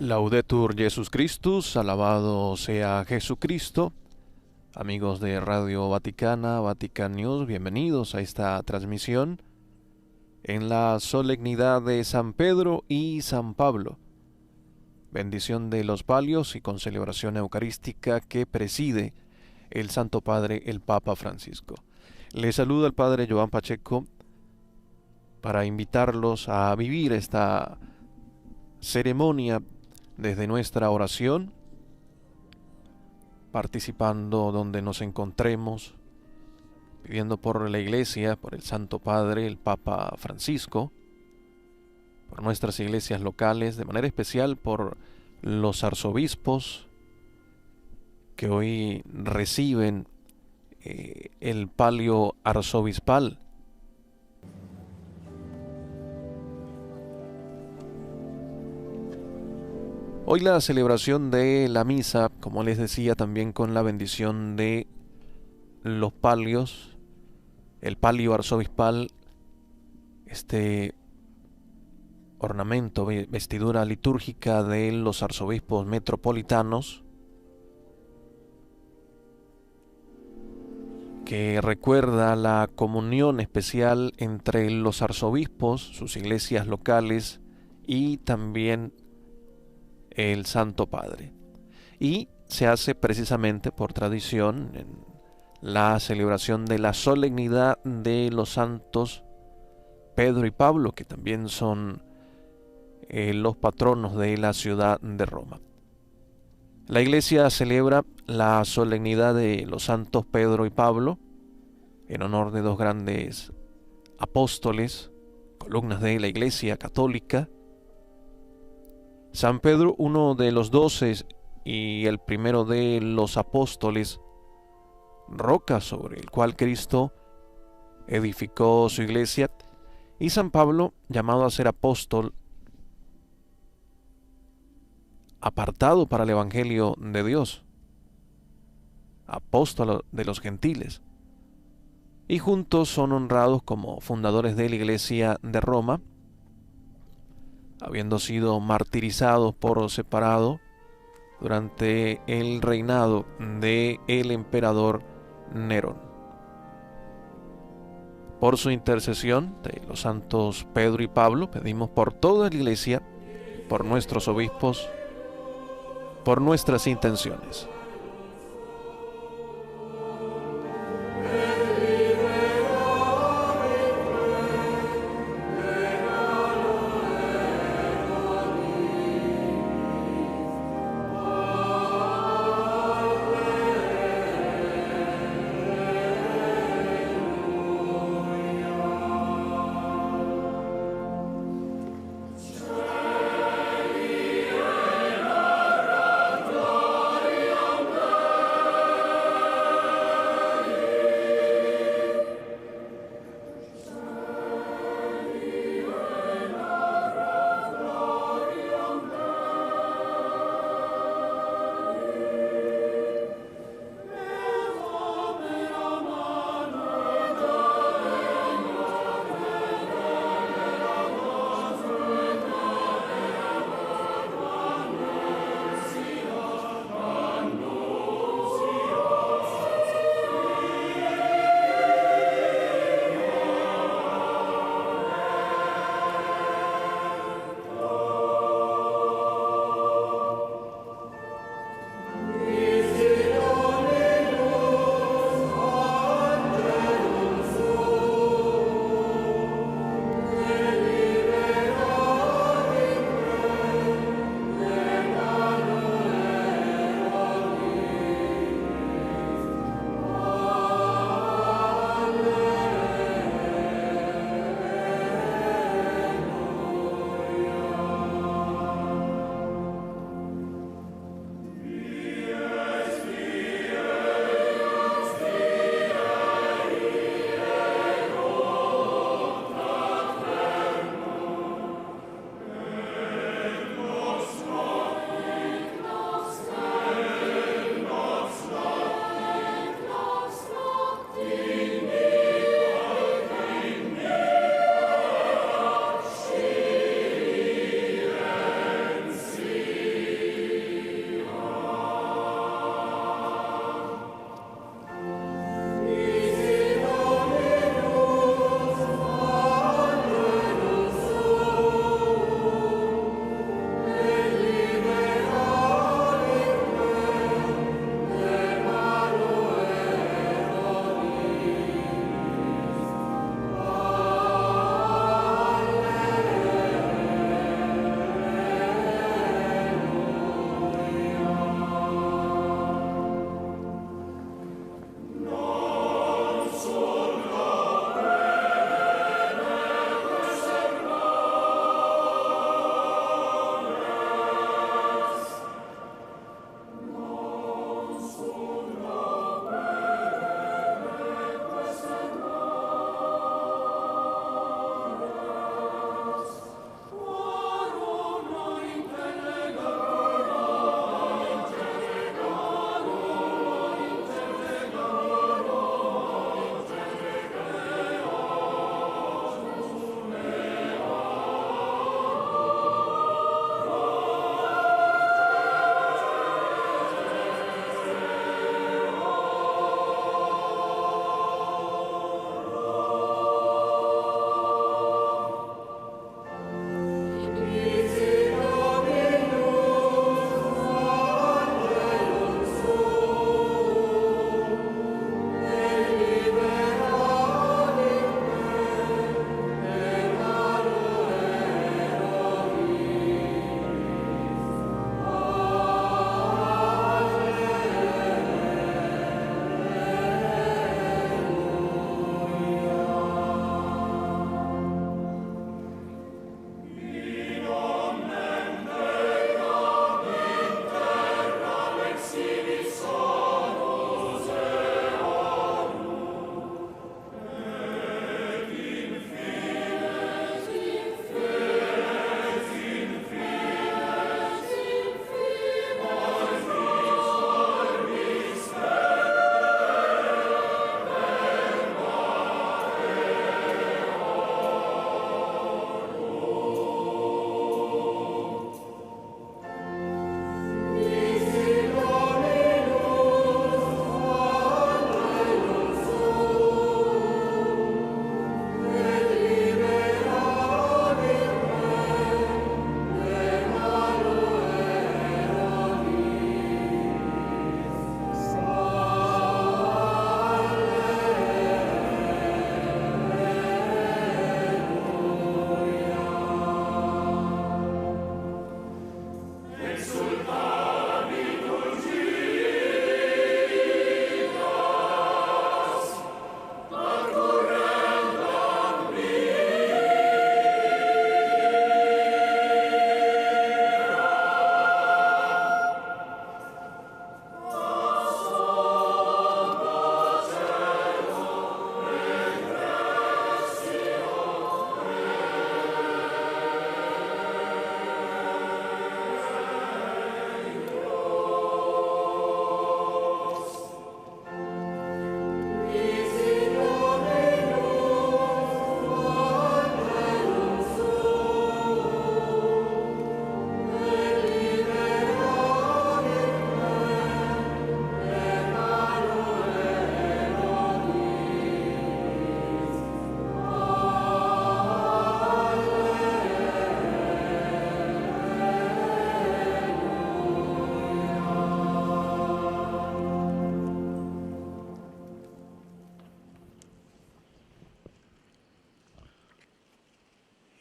Laudetur Jesus Christus, alabado sea Jesucristo. Amigos de Radio Vaticana, Vatican News, bienvenidos a esta transmisión en la solemnidad de San Pedro y San Pablo. Bendición de los palios y con celebración eucarística que preside el Santo Padre, el Papa Francisco. Les saluda el Padre Joan Pacheco para invitarlos a vivir esta ceremonia desde nuestra oración, participando donde nos encontremos, pidiendo por la Iglesia, por el Santo Padre, el Papa Francisco, por nuestras iglesias locales, de manera especial por los arzobispos que hoy reciben el palio arzobispal. Hoy la celebración de la misa, como les decía, también con la bendición de los palios, el palio arzobispal, este ornamento, vestidura litúrgica de los arzobispos metropolitanos, que recuerda la comunión especial entre los arzobispos, sus iglesias locales y también el Santo Padre. Y se hace precisamente por tradición en la celebración de la solemnidad de los santos Pedro y Pablo, que también son los patronos de la ciudad de Roma. La Iglesia celebra la solemnidad de los santos Pedro y Pablo en honor de dos grandes apóstoles, columnas de la Iglesia católica. San Pedro, uno de los 12 y el primero de los apóstoles, roca sobre el cual Cristo edificó su iglesia, y San Pablo, llamado a ser apóstol, apartado para el Evangelio de Dios, apóstol de los gentiles, y juntos son honrados como fundadores de la Iglesia de Roma, habiendo sido martirizados por separado durante el reinado de el emperador Nerón. Por su intercesión de los santos Pedro y Pablo, pedimos por toda la Iglesia, por nuestros obispos, por nuestras intenciones.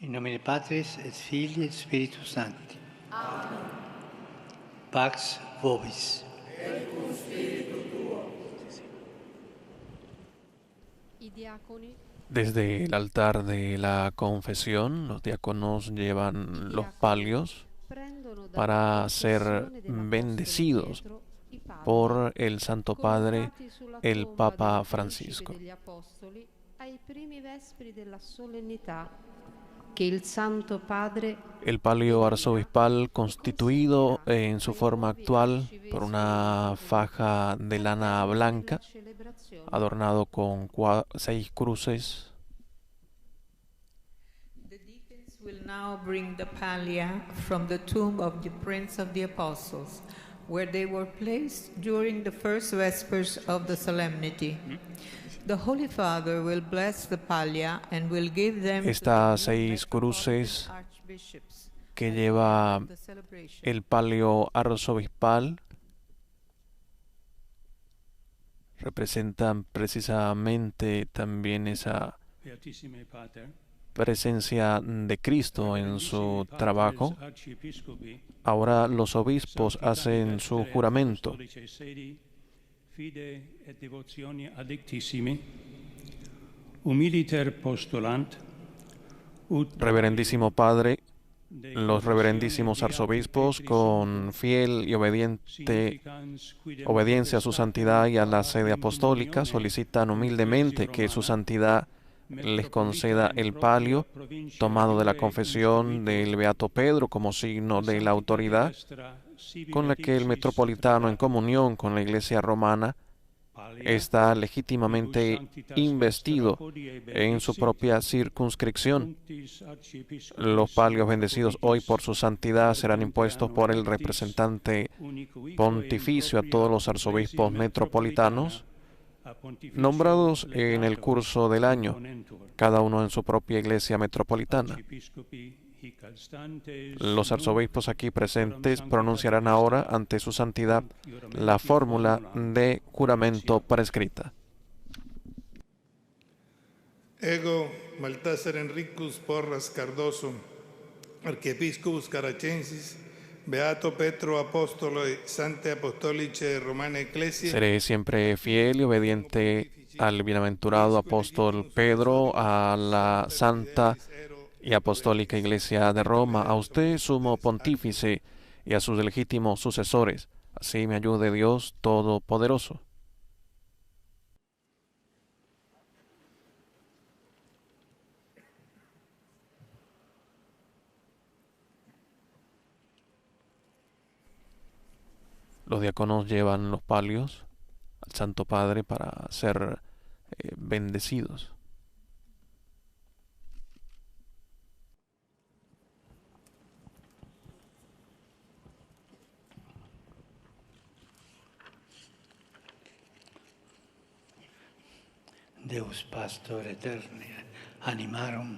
In nomine Patris et Filii et Spiritus Sancti. Amen. Pax vobis. Et cum spiritu tuo. I diaconi Desde el altar de la confesión, los diáconos llevan los palios prendono dalla para ser confessione dell'apostolo bendecidos Pietro i palli, por el Santo Padre, collocati sulla el tomba Papa del Francisco. principe degli apostoli ai primi vespri della solennità che il Santo Padre El palio arzobispal, constituido en su forma actual por una faja de lana blanca, adornado con 6 cruces. The deacons will now bring the pallia from the tomb of the Prince of the Apostles, where they were placed during the first vespers of the solemnity. The Holy Father will bless the pallia and will give them Estas to the 6 cruces Metropolitan Archbishops que at the lleva end of the celebration. el palio arzobispal representan precisamente también esa Beatissime Pater, presencia de Cristo en su trabajo. Archiepiscopi, Ahora los obispos hacen su juramento. Apostolicae Sedi, fide et devotioni addictissimi, humiliter postulant, ut Reverendísimo Padre, de los reverendísimos arzobispos, con fiel y obediencia a su santidad y a la sede apostólica, solicitan humildemente que su santidad les conceda el palio tomado de la confesión del Beato Pedro como signo de la autoridad con la que el metropolitano, en comunión con la Iglesia romana, está legítimamente investido en su propia circunscripción. Los palios bendecidos hoy por su santidad serán impuestos por el representante pontificio a todos los arzobispos metropolitanos nombrados en el curso del año, cada uno en su propia iglesia metropolitana. Los arzobispos aquí presentes pronunciarán ahora ante su santidad la fórmula de juramento prescrita. Ego Baltasar Enricus Porras Cardoso, Archiepiscopus Caracensis, Beato Petro Apostolo e Sante Apostolice Romane Ecclesiae. Seré siempre fiel y obediente al bienaventurado apóstol Pedro, a la santa y apostólica Iglesia de Roma, a usted, sumo pontífice, y a sus legítimos sucesores. Así me ayude Dios Todopoderoso. Los diáconos llevan los palios al Santo Padre para ser bendecidos. Deus Pastor Eterni, animarum,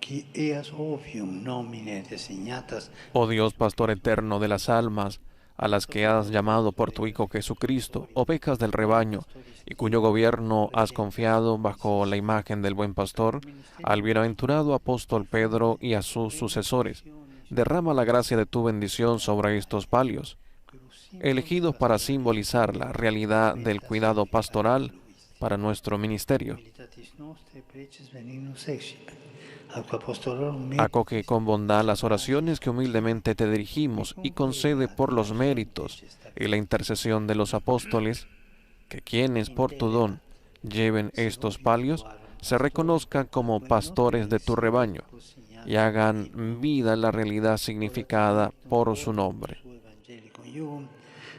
qui eas ovium nomine designatas. Oh Dios, pastor eterno de las almas, a las que has llamado por tu Hijo Jesucristo, ovejas del rebaño, y cuyo gobierno has confiado bajo la imagen del buen pastor, al bienaventurado apóstol Pedro y a sus sucesores, derrama la gracia de tu bendición sobre estos palios, elegidos para simbolizar la realidad del cuidado pastoral para nuestro ministerio. Acoge con bondad las oraciones que humildemente te dirigimos y concede por los méritos y la intercesión de los apóstoles que quienes por tu don lleven estos palios se reconozcan como pastores de tu rebaño y hagan vida la realidad significada por su nombre.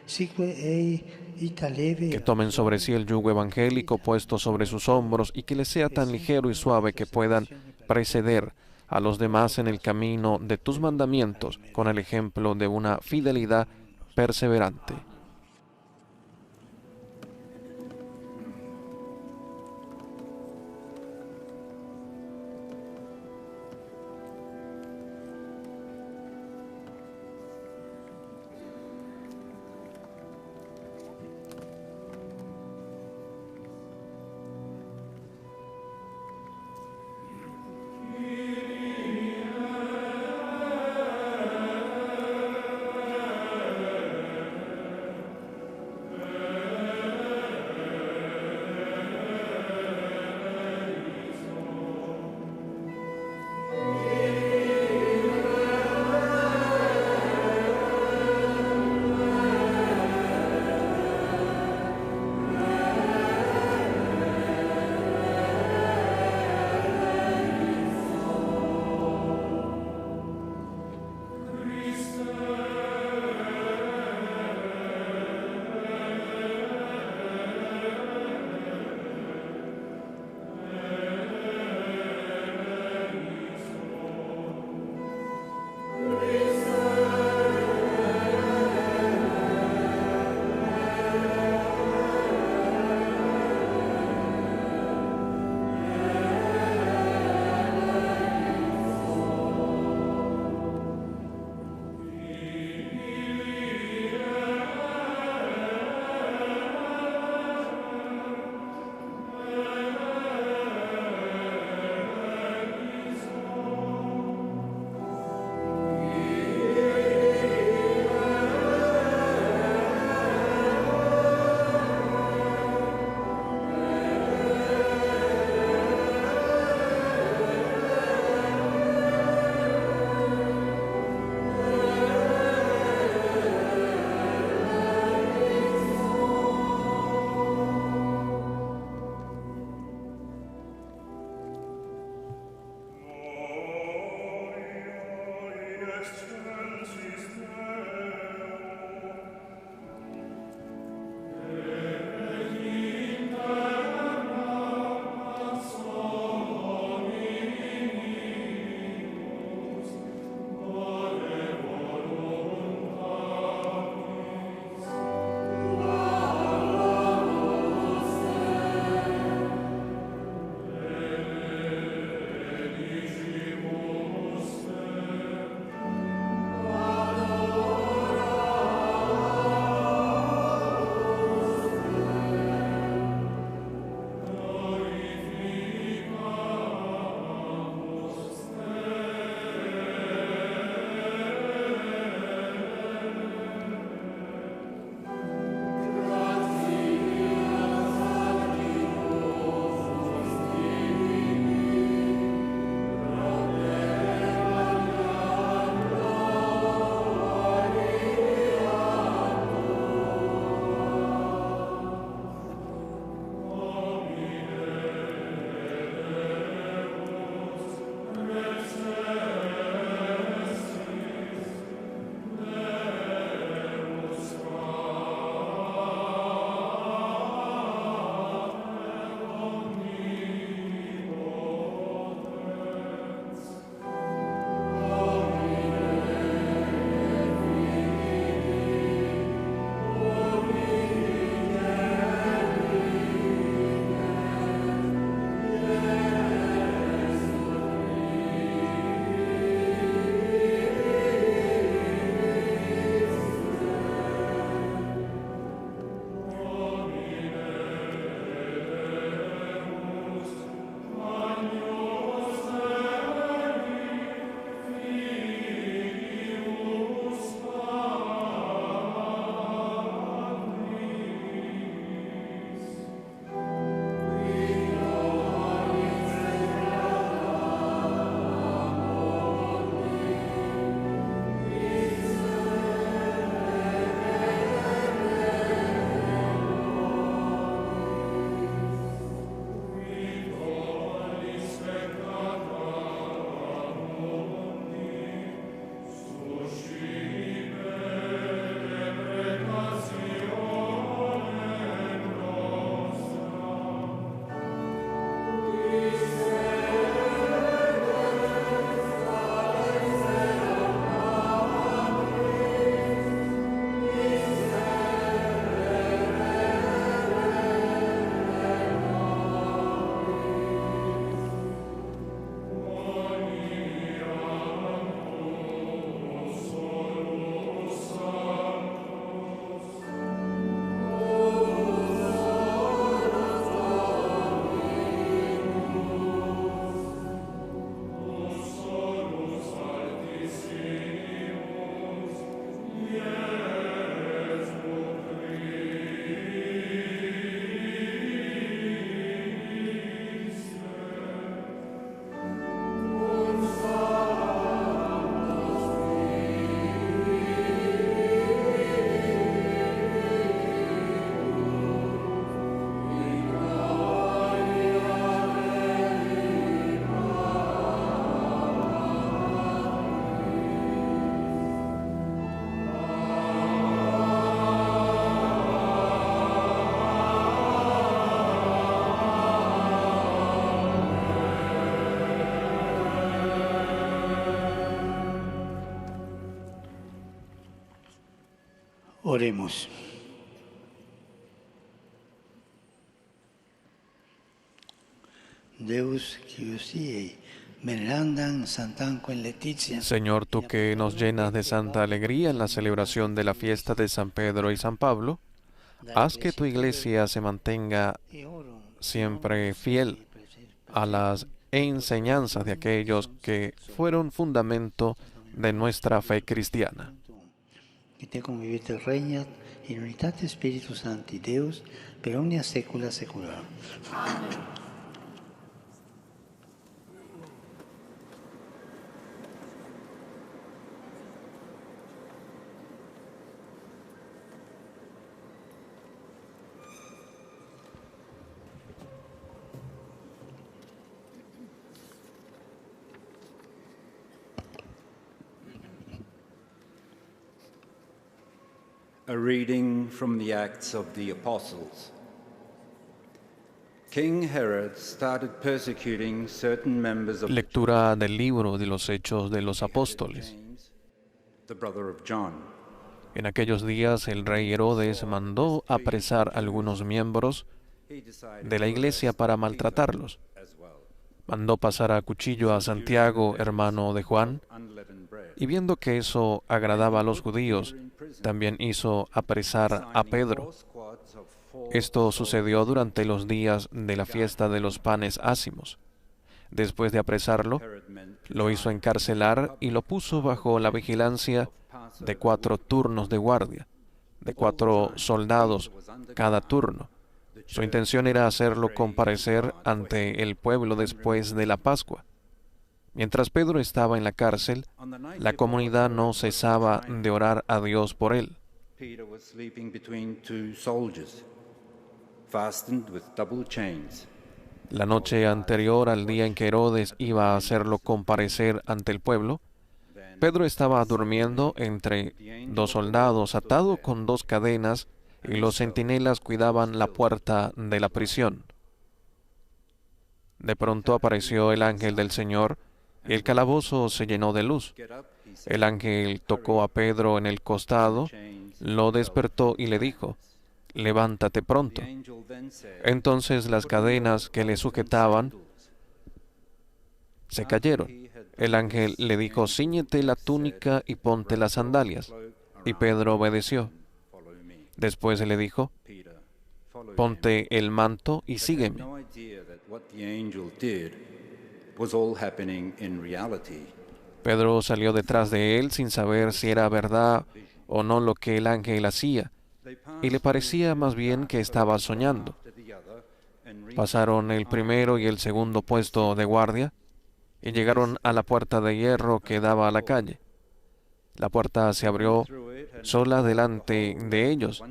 Que tomen sobre sí el yugo evangélico puesto sobre sus hombros y que les sea tan ligero y suave que puedan preceder a los demás en el camino de tus mandamientos con el ejemplo de una fidelidad perseverante. Oremos. Deus Kyrios venerandam santanquam Letizia. Señor, tú que nos llenas de santa alegría en la celebración de la fiesta de San Pedro y San Pablo, haz que tu iglesia se mantenga siempre fiel a las enseñanzas de aquellos que fueron fundamento de nuestra fe cristiana. Que te convivite regnat in unitate Spiritus Sancti Deus per omnia saecula saeculorum. A reading from the Acts of the Apostles. King Herod started persecuting certain members of Lectura del libro de los Hechos de los Apóstoles. the brother of John. En aquellos días el rey Herodes mandó apresar a algunos miembros de la iglesia para maltratarlos. Mandó pasar a cuchillo a Santiago, hermano de Juan, y viendo que eso agradaba a los judíos, también hizo apresar a Pedro. Esto sucedió durante los días de la fiesta de los panes ácimos. Después de apresarlo, lo hizo encarcelar y lo puso bajo la vigilancia de 4 turnos de guardia, de 4 soldados cada turno. Su intención era hacerlo comparecer ante el pueblo después de la Pascua. Mientras Pedro estaba en la cárcel, la comunidad no cesaba de orar a Dios por él. Peter was sleeping between 2 soldiers, fastened with double chains. La noche anterior al día en que Herodes iba a hacerlo comparecer ante el pueblo, Pedro estaba durmiendo entre 2 soldados atado con 2 cadenas y los centinelas cuidaban la puerta de la prisión. De pronto apareció el ángel del Señor y el calabozo se llenó de luz. El ángel tocó a Pedro en el costado, lo despertó y le dijo: «Levántate pronto». Entonces las cadenas que le sujetaban se cayeron. El ángel le dijo: «Cíñete la túnica y ponte las sandalias». Y Pedro obedeció. Después le dijo: «Ponte el manto y sígueme». Pedro salió detrás de él sin saber si era verdad o no lo que el ángel hacía, y le parecía más bien que estaba soñando. Pasaron el primero y el segundo puesto de guardia y llegaron a la puerta de hierro que daba a la calle. La puerta se abrió sola delante de ellos.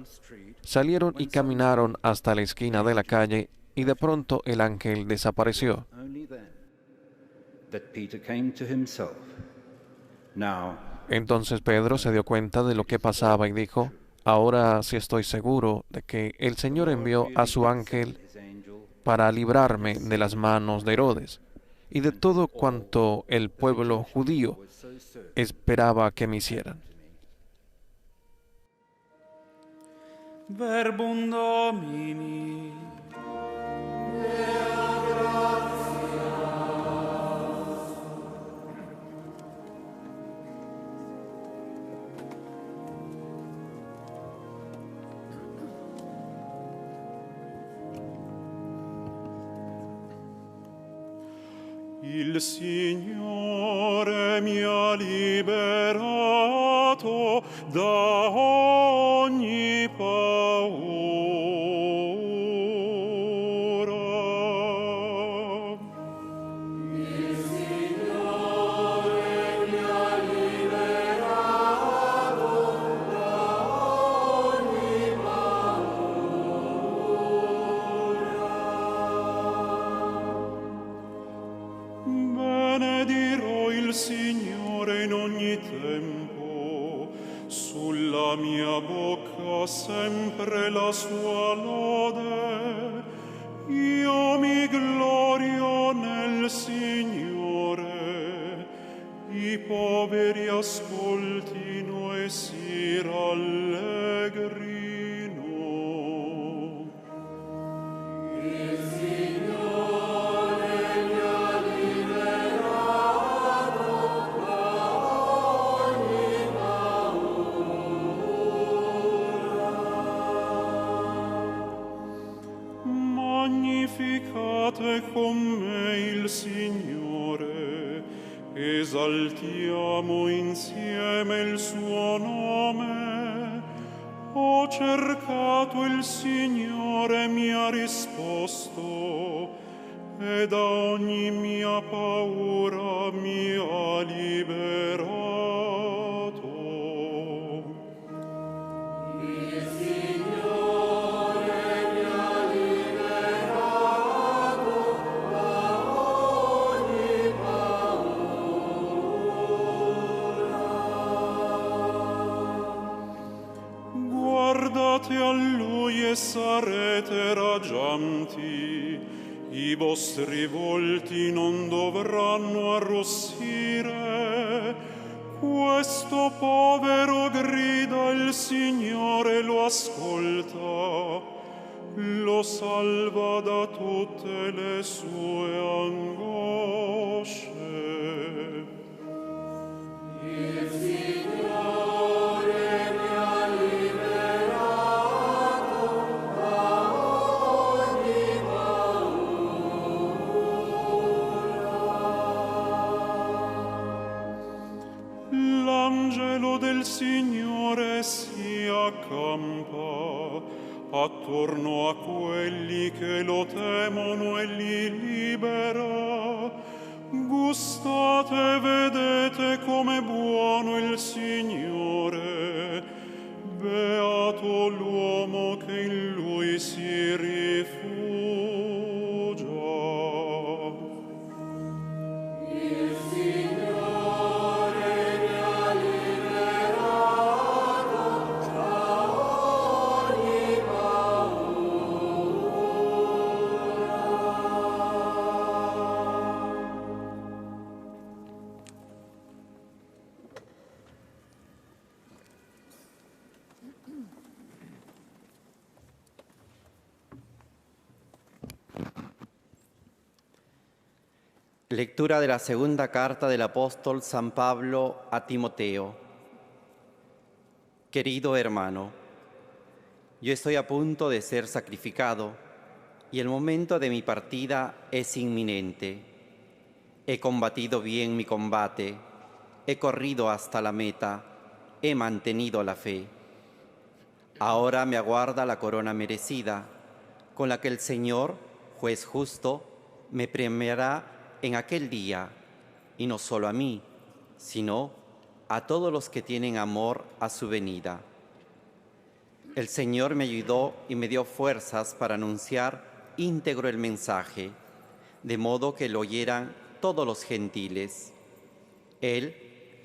Salieron y caminaron hasta la esquina de la calle y de pronto el ángel desapareció. Entonces Pedro se dio cuenta de lo que pasaba y dijo: «Ahora sí estoy seguro de que el Señor envió a su ángel para librarme de las manos de Herodes y de todo cuanto el pueblo judío esperaba que me hicieran». Verbum Domini. Il Signore mi ha liberato da ogni paura. Il Signore mi ha liberato da ogni paura. Benedirò il Signore in ogni tempo, sulla mia bocca sempre la sua lode. Io mi glorio nel Signore, i poveri ascoltino e si rallegrino. me il Signore, esaltiamo insieme il suo nome. Ho cercato il Signore, mi ha risposto, e da ogni mia paura mi ha liberato. Il Signore mi ha liberato da ogni paura. Guardate a Lui e sarete raggianti, i vostri volti non dovranno arrossire. Questo povero grida, il Signore lo ascolta, lo salva da tutte le sue angosce. Il Signore mi ha liberato da ogni paura. L'angelo del Signore si accampa attorno a quelli che lo temono e li libera. Gustate e vedete com'è buono il Signore. Beato l'uomo che in Lui si rifugia. Il Signore mi ha liberato da ogni Lectura de la segunda carta del apóstol San Pablo a Timoteo. Querido hermano, yo estoy a punto de ser sacrificado y el momento de mi partida es inminente. He combatido bien mi combate, he corrido hasta la meta, he mantenido la fe. Ahora me aguarda la corona merecida, con la que el Señor, juez justo, me premiará en aquel día, y no solo a mí, sino a todos los que tienen amor a su venida. El Señor me ayudó y me dio fuerzas para anunciar íntegro el mensaje, de modo que lo oyeran todos los gentiles. Él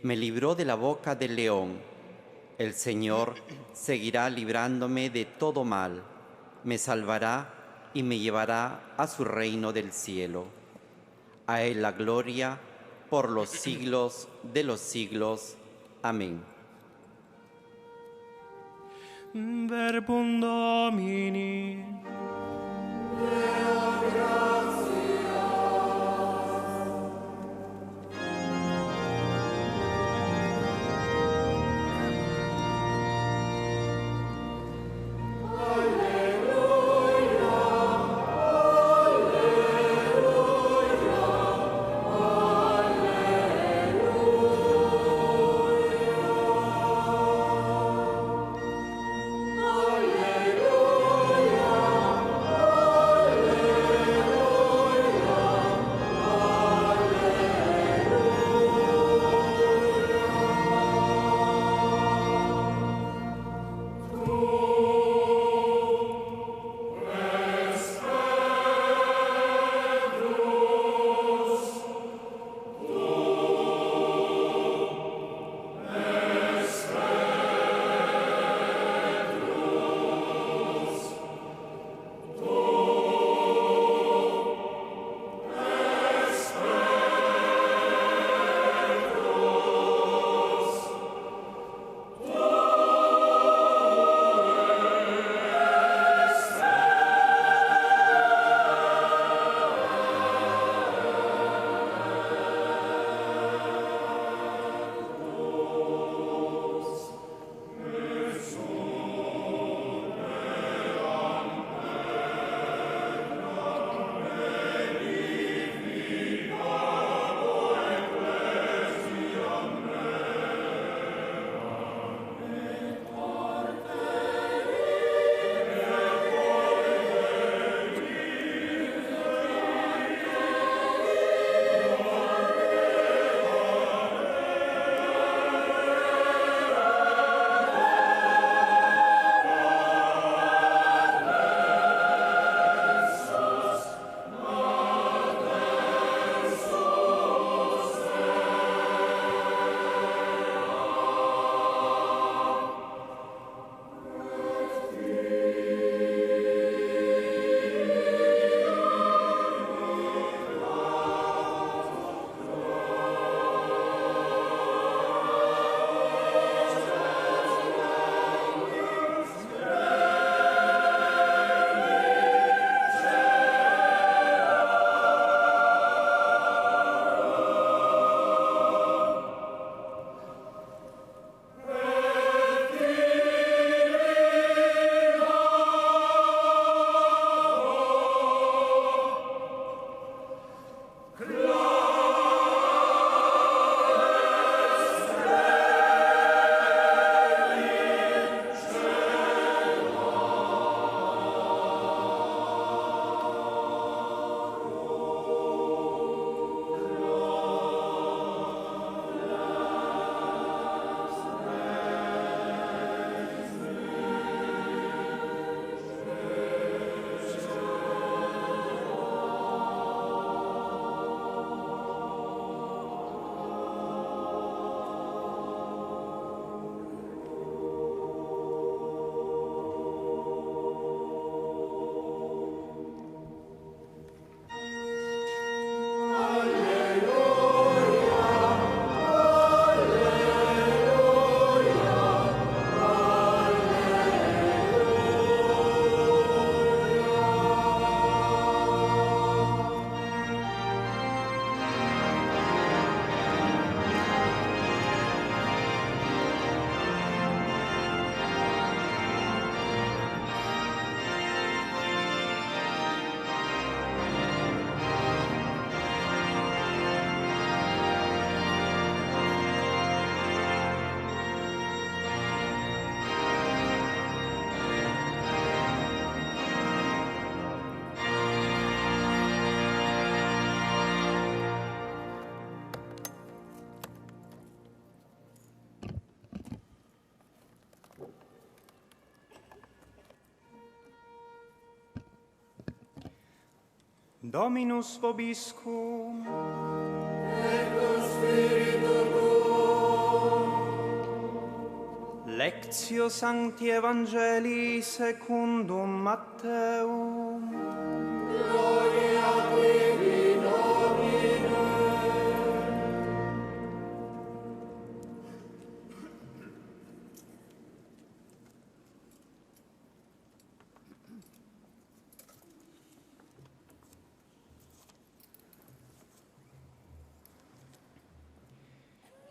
me libró de la boca del león. El Señor seguirá librándome de todo mal, me salvará y me llevará a su reino del cielo. A Él la gloria por los siglos de los siglos. Amén. Verbum Domini. Deo gratias. Alleluia, alleluia. Dominus vobiscum. Et cum spiritu tuo. Lectio Sancti Evangelii secundum Matteum. Gloria tibi, Domine.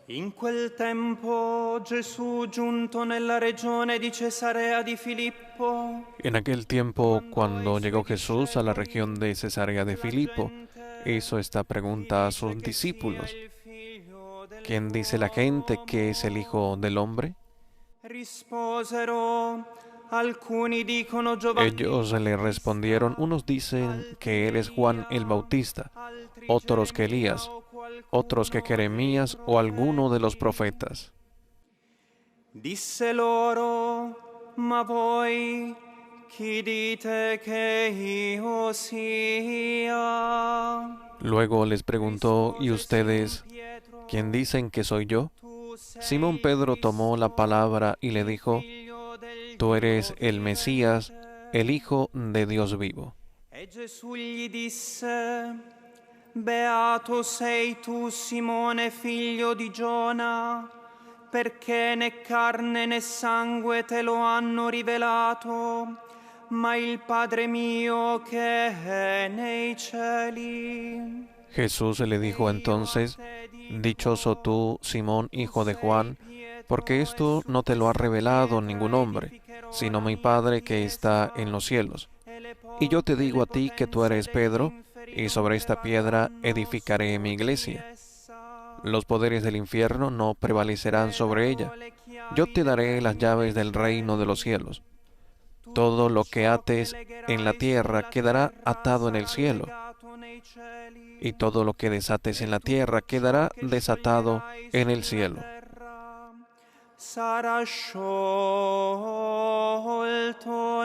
In quel tempo Gesù, giunto nella regione di Cesarea di Filippo, En aquel tiempo, cuando llegó Jesús a la región de Cesarea de Filipo, hizo esta pregunta a sus discípulos: ¿Quién dice la gente que es el Hijo del Hombre? risposero, alcuni dicono Giovanni, Ellos le respondieron: unos dicen que eres Juan el Bautista, otros que Elías, otros que Jeremías o alguno de los profetas. disse loro, ma voi chi dite che io sia? Luego les preguntó: ¿y ustedes quién dicen que soy yo? Simón Pedro tomó la palabra y le dijo: Tú eres el Mesías, el Hijo de Dios vivo. E Gesù gli disse, beato sei tu, Simone, figlio di Giona, perché né carne né sangue te lo hanno rivelato, ma il Padre mio che è nei cieli. Jesús le dijo entonces: Dichoso tú, Simón, hijo de Juan, porque esto no te lo ha revelado ningún hombre, sino mi Padre que está en los cielos. Y yo te digo a ti que tú eres Pedro, y sobre esta piedra edificaré mi iglesia. Los poderes del infierno no prevalecerán sobre ella. Yo te daré las llaves del reino de los cielos. Todo lo que ates en la tierra quedará atado en el cielo, y todo lo que desates en la tierra quedará desatado en el cielo. Sarà sciolto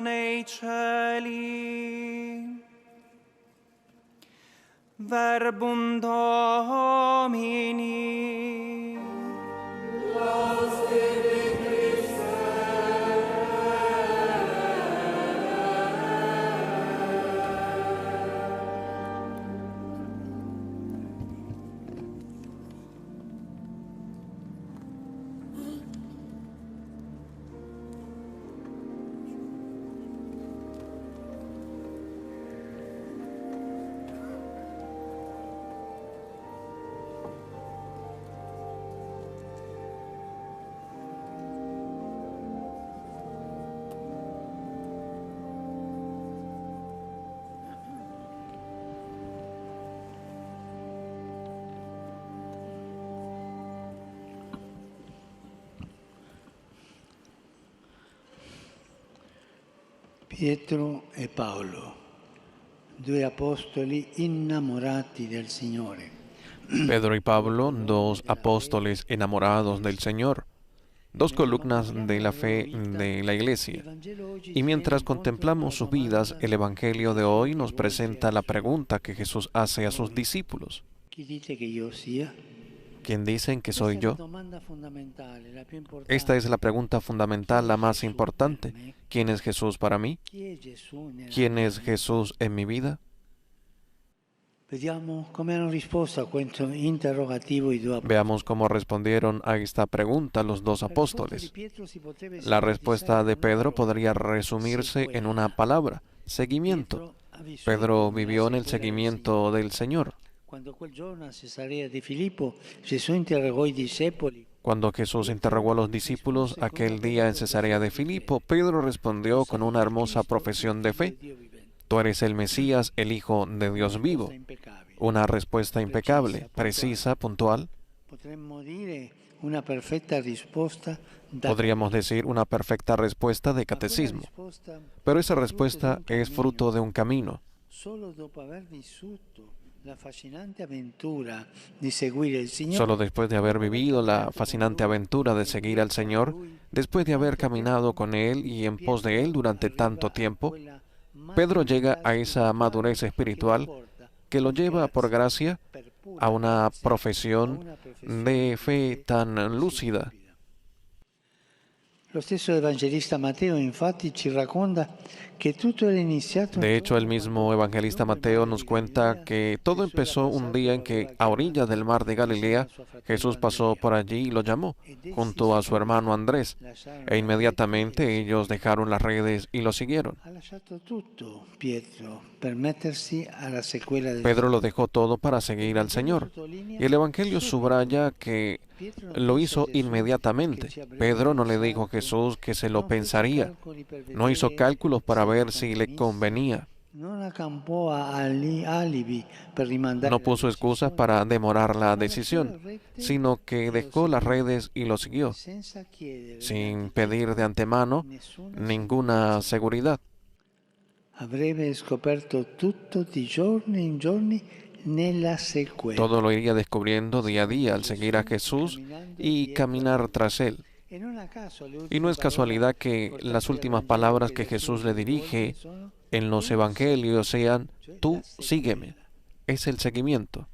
nei cieli. Verbum Domini. Laus tibi, Christe. Pietro e Paolo, due apostoli innamorati del Signore. Pedro y Pablo, dos apóstoles enamorados del Señor, dos columnas de la fe de la Iglesia. Y mientras contemplamos sus vidas, el Evangelio de hoy nos presenta la pregunta que Jesús hace a sus discípulos. ¿Quién dicen que soy yo? Esta es la pregunta fundamental, la más importante. ¿Quién es Jesús para mí? ¿Quién es Jesús en mi vida? Veamos cómo respondieron a esta pregunta los dos apóstoles. La respuesta de Pedro podría resumirse en una palabra: seguimiento. Pedro vivió en el seguimiento del Señor. Cuando Jesús interrogó a los discípulos aquel día en Cesarea de Filipo, Pedro respondió con una hermosa profesión de fe: tú eres el Mesías, el Hijo de Dios vivo. Una respuesta impecable, precisa, puntual. Podríamos decir una perfecta respuesta de catecismo. Pero esa respuesta es fruto de un camino. Solo después de haber vivido la fascinante aventura de seguir al Señor, después de haber caminado con Él y en pos de Él durante tanto tiempo, Pedro llega a esa madurez espiritual que lo lleva por gracia a una profesión de fe tan lúcida. De hecho, el mismo evangelista Mateo nos cuenta que todo empezó un día en que, a orillas del mar de Galilea, Jesús pasó por allí y lo llamó, junto a su hermano Andrés, e inmediatamente ellos dejaron las redes y lo siguieron. Pedro lo dejó todo para seguir al Señor, y el Evangelio subraya que lo hizo inmediatamente. Pedro no le dijo a Jesús que se lo pensaría. No hizo cálculos para ver si le convenía. No puso excusas para demorar la decisión, sino que dejó las redes y lo siguió, sin pedir de antemano ninguna seguridad. Todo lo iría descubriendo día a día al seguir a Jesús y caminar tras Él. Y no es casualidad que las últimas palabras que Jesús le dirige en los evangelios sean: tú sígueme. Es el seguimiento.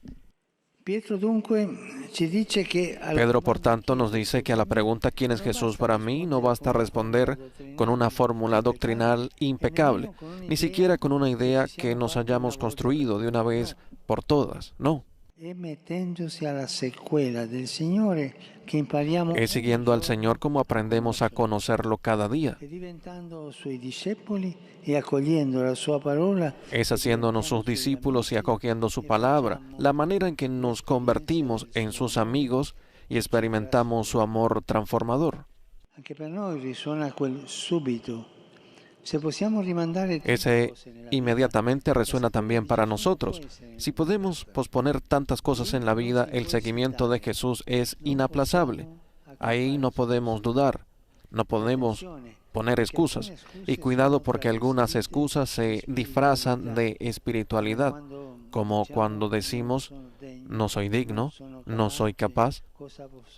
Pedro, por tanto, nos dice que a la pregunta ¿quién es Jesús para mí? No basta responder con una fórmula doctrinal impecable, ni siquiera con una idea que nos hayamos construido de una vez por todas. No. Es siguiendo al Señor como aprendemos a conocerlo cada día. Es haciéndonos sus discípulos y acogiendo su palabra, la manera en que nos convertimos en sus amigos y experimentamos su amor transformador. Ese inmediatamente resuena también para nosotros. Si podemos posponer tantas cosas en la vida, el seguimiento de Jesús es inaplazable. Ahí no podemos dudar, no podemos poner excusas. Y cuidado, porque algunas excusas se disfrazan de espiritualidad, como cuando decimos: no soy digno, no soy capaz,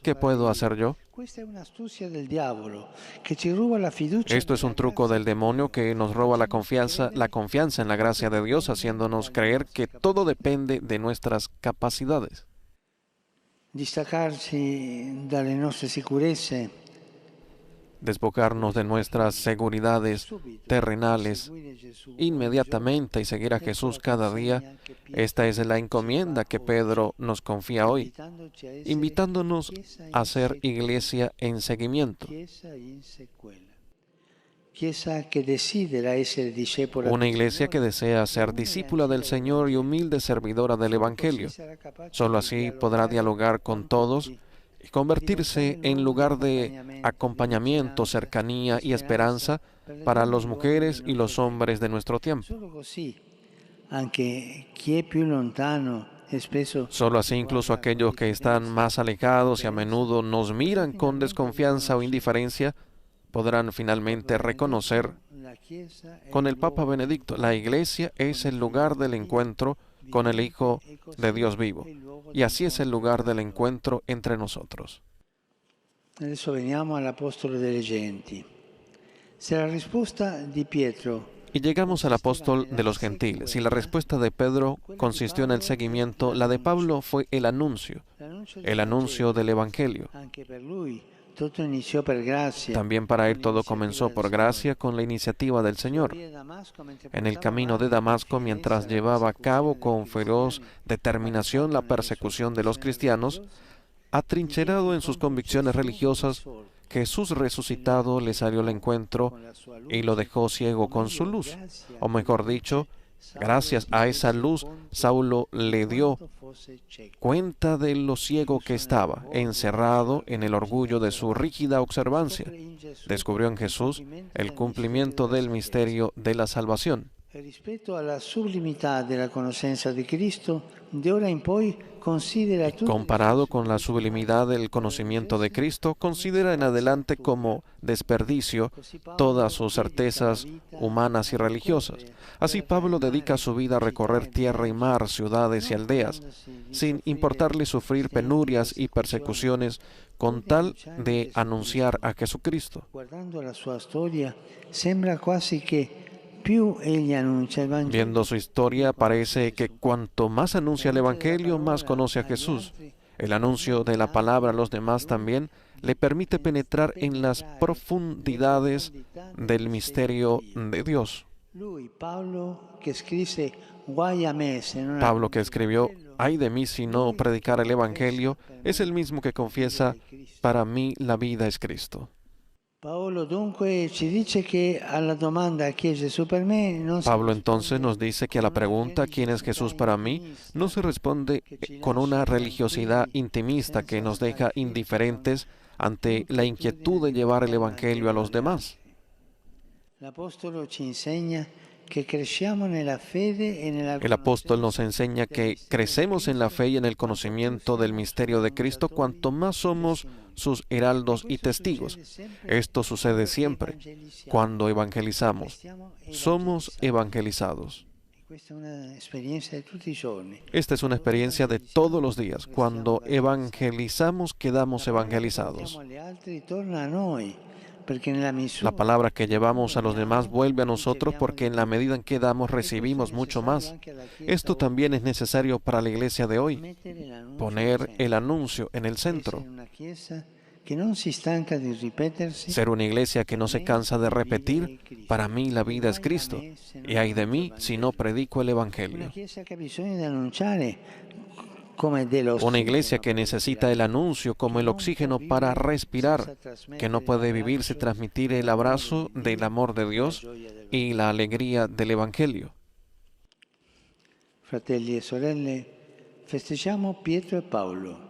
¿qué puedo hacer yo? Esto es un truco del demonio que nos roba la confianza en la gracia de Dios, haciéndonos creer que todo depende de nuestras capacidades. Despojarnos de nuestras seguridades terrenales inmediatamente y seguir a Jesús cada día. Esta es la encomienda que Pedro nos confía hoy, invitándonos a ser iglesia en seguimiento. Una iglesia que desea ser discípula del Señor y humilde servidora del Evangelio. Solo así podrá dialogar con todos y convertirse en lugar de acompañamiento, cercanía y esperanza para las mujeres y los hombres de nuestro tiempo. Solo así incluso aquellos que están más alejados y a menudo nos miran con desconfianza o indiferencia podrán finalmente reconocer con el Papa Benedicto. La Iglesia es el lugar del encuentro con el Hijo de Dios vivo. Y así es el lugar del encuentro entre nosotros. Adesso veniamo all'Apostolo delle Genti. Se la risposta di Pietro Y llegamos al apóstol de los gentiles. Y la respuesta de Pedro consistió en el seguimiento, la de Pablo fue el anuncio del Evangelio. anche per lui tutto iniziò per grazia. También para él todo comenzó por gracia con la iniciativa del Señor. En el camino de Damasco, mientras llevaba a cabo con feroz determinación la persecución de los cristianos, atrincherado en sus convicciones religiosas, Jesús resucitado le salió al encuentro y lo dejó ciego con su luz. O mejor dicho, gracias a esa luz, Saulo le dio cuenta de lo ciego que estaba, encerrado en el orgullo de su rígida observancia. Descubrió en Jesús el cumplimiento del misterio de la salvación. Rispetto alla sublimità della conoscenza di Cristo, de ora in poi considera tutte Comparado con la sublimidad del conocimiento de Cristo, considera en adelante como desperdicio todas sus certezas humanas y religiosas. Así Pablo dedica su vida a recorrer tierra y mar, ciudades y aldeas, sin importarle sufrir penurias y persecuciones, con tal de anunciar a Jesucristo. Guardando la sua storia, sembra quasi che più egli annuncia il Vangelo. Viendo su historia, parece que cuanto más anuncia el Evangelio, más conoce a Jesús. El anuncio de la palabra a los demás también le permite penetrar en las profundidades del misterio de Dios. Lui, Paolo, che scrisse guai a me se non Pablo, que escribió, ay de mí si no predicar el Evangelio, es el mismo que confiesa, para mí la vida es Cristo. Paolo dunque ci dice che alla domanda chi è Gesù per me non si Pablo entonces nos dice que a la pregunta ¿quién es Jesús para mí? No se responde con una religiosidad intimista que nos deja indiferentes ante la inquietud de llevar el Evangelio a los demás. L'Apostolo ci insegna che cresciamo nella fede e nella El apóstol nos enseña que crecemos en la fe y en el conocimiento del misterio de Cristo cuanto más somos sus heraldos y testigos. Esto sucede siempre cuando evangelizamos. Somos evangelizados. Questa è una esperienza di tutti i giorni. Esta es una experiencia de todos los días. Cuando evangelizamos, quedamos evangelizados. Agli altri torna a noi, perché nella misura La palabra que llevamos a los demás vuelve a nosotros porque en la medida en que damos recibimos mucho más. Esto también es necesario para la iglesia de hoy. Poner el anuncio en el centro. una chiesa che non si stanca di ripetersi. Ser una iglesia que no se cansa de repetir, para mí la vida es Cristo. Y ay de mí si no predico el Evangelio. Una chiesa che ha bisogno di annunciare come dello Una iglesia que necesita el anuncio como el oxígeno para respirar, que no puede vivir sin transmitir el abrazo del amor de Dios y la alegría del Evangelio. Fratelli e sorelle, festeggiamo Pietro e Paolo.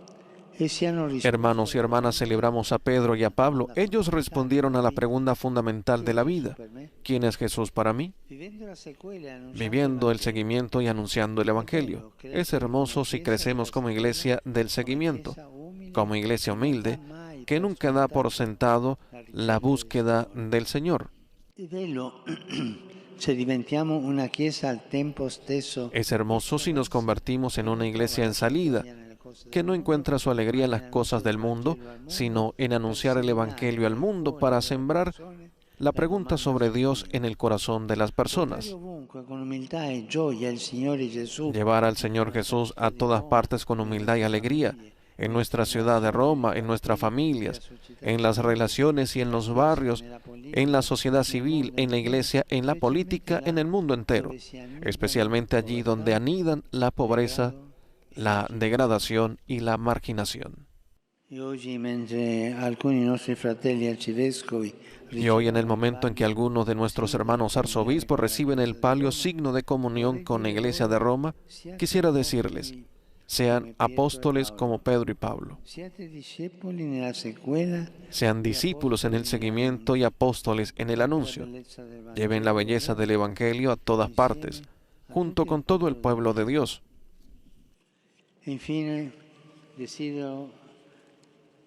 Essi hanno risposto Hermanos y hermanas, celebramos a Pedro y a Pablo. Ellos respondieron a la pregunta fundamental de la vida. ¿Quién es Jesús para mí? vivendo la sequela e annunciando Viviendo el seguimiento y anunciando el Evangelio. Es hermoso si crecemos como iglesia del seguimiento, como iglesia humilde, que nunca da por sentado la búsqueda del Señor. È bello se diventiamo una chiesa al tempo stesso Es hermoso si nos convertimos en una iglesia en salida, que no encuentra su alegría en las cosas del mundo, sino en anunciar el Evangelio al mundo para sembrar la pregunta sobre Dios en el corazón de las personas. ovunque con umiltà e gioia il Signore Gesù. Llevar al Señor Jesús a todas partes con humildad y alegría, en nuestra ciudad de Roma, en nuestras familias, en las relaciones y en los barrios, en la sociedad civil, en la iglesia, en la política, en el mundo entero, especialmente allí donde anidan la pobreza, la degradación y la marginación. E oggi, mentre alcuni nostri fratelli arcivescovi Y hoy, en el momento en que algunos de nuestros hermanos arzobispos reciben el palio signo de comunión con la Iglesia de Roma, quisiera decirles, sean apóstoles como Pedro y Pablo. siate discepoli nella sequela, Sean discípulos en el seguimiento y apóstoles en el anuncio. Lleven la belleza del Evangelio a todas partes, junto con todo el pueblo de Dios. e infine desidero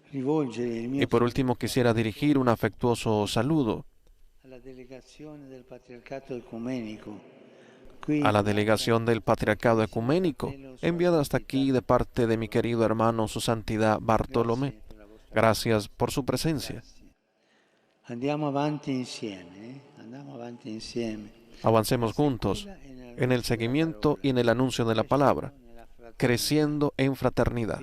rivolgere il mio Y por último quisiera dirigir un afectuoso saludo alla a la delegación del Patriarcado Ecuménico, enviada hasta aquí de parte de mi querido hermano Su Santidad Bartolomé. Gracias por su presencia. Avancemos juntos en el seguimiento y en el anuncio de la palabra, creciendo en fraternidad.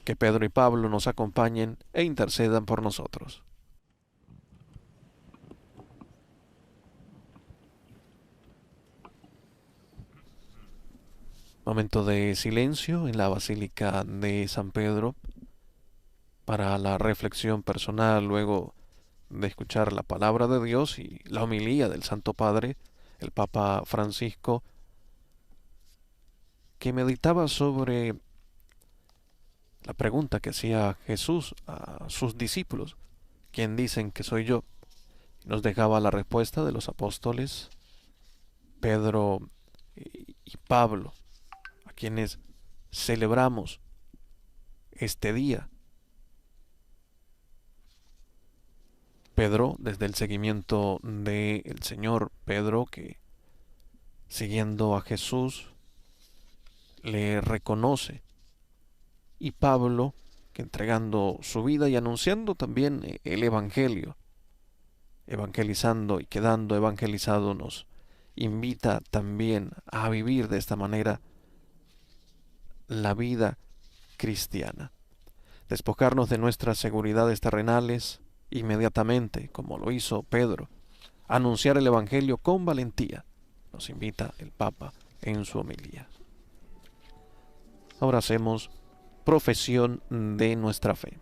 Que Pedro y Pablo nos acompañen e intercedan por nosotros. Momento de silencio en la Basílica de San Pedro para la reflexión personal luego de escuchar la palabra de Dios y la homilía del Santo Padre, el Papa Francisco, que meditaba sobre la pregunta que hacía Jesús a sus discípulos: ¿quién dicen que soy yo? Nos dejaba la respuesta de los apóstoles Pedro y Pablo, a quienes celebramos este día. Pedro, desde el seguimiento del Señor, Pedro que siguiendo a Jesús le reconoce, y Pablo que entregando su vida y anunciando también el Evangelio, evangelizando y quedando evangelizado, nos invita también a vivir de esta manera la vida cristiana. Despojarnos de nuestras seguridades terrenales inmediatamente, como lo hizo Pedro, anunciar el Evangelio con valentía, nos invita el Papa en su homilía. Ahora hacemos profesión de nuestra fe.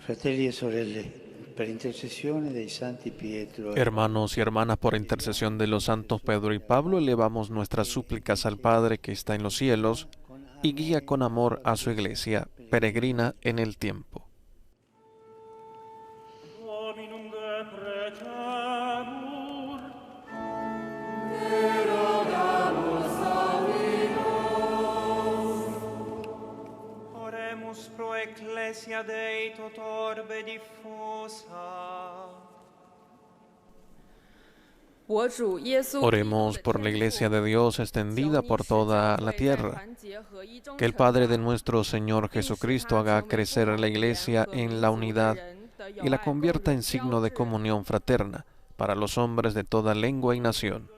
Fratelli e sorelle, per intercessione dei santi Pietro Hermanos y hermanas, por intercesión de los santos Pedro y Pablo, elevamos nuestras súplicas al Padre que está en los cielos y guía con amor a su iglesia, peregrina en el tiempo. Dominum de pretemur, Te rogamos, Oremus pro ecclesia Dei tot orbe diffusa. Oremos por la iglesia de Dios extendida por toda la tierra. Que el Padre de nuestro Señor Jesucristo haga crecer la iglesia en la unidad y la convierta en signo de comunión fraterna para los hombres de toda lengua y nación.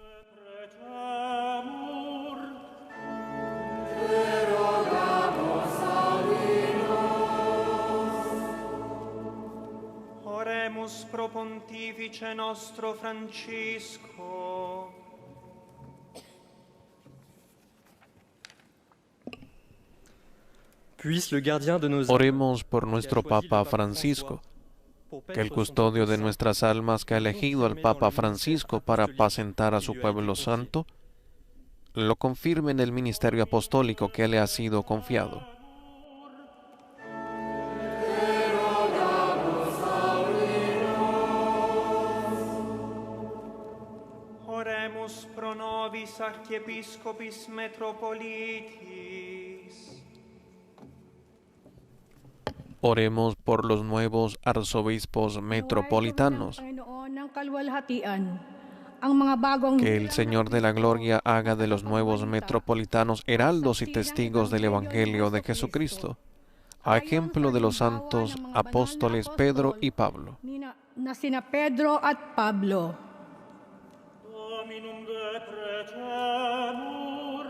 Oremus pro Pontifice nostro Francisco. Oremos por nuestro Papa Francisco, que el custodio de nuestras almas que ha elegido al Papa Francisco para apacentar a su pueblo santo, lo confirme en el ministerio apostólico que le ha sido confiado. Oremus pro nobis archiepiscopis metropolitis. Oremos por los nuevos arzobispos metropolitanos. Que el Señor de la Gloria haga de los nuevos metropolitanos heraldos y testigos del Evangelio de Jesucristo, a ejemplo de los santos apóstoles Pedro y Pablo. Dominum de pretemur,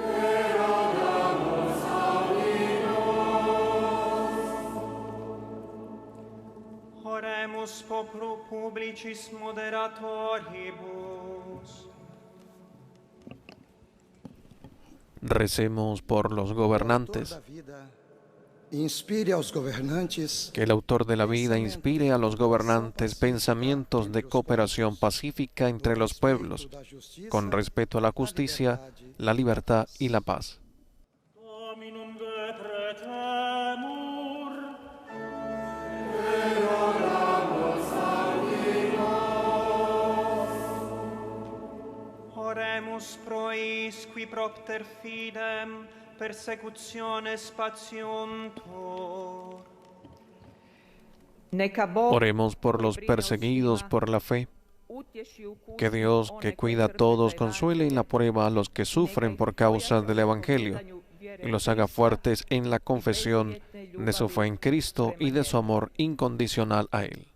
Te rogamos, Oremus pro publicis moderatoribus. Recemos por los gobernantes. Inspire aos governantes. Que el autor de la vida inspire a los gobernantes pensamientos de cooperación pacífica entre los pueblos, con respeto a la justicia, la libertad y la paz. Dominum de pretemur, Te rogamos, Oremus pro isqui propter fidem persecutiones patiuntur. Oremos por los perseguidos por la fe. Que Dios, que cuida a todos, consuele en la prueba a los que sufren por causa del Evangelio y los haga fuertes en la confesión de su fe en Cristo y de su amor incondicional a Él.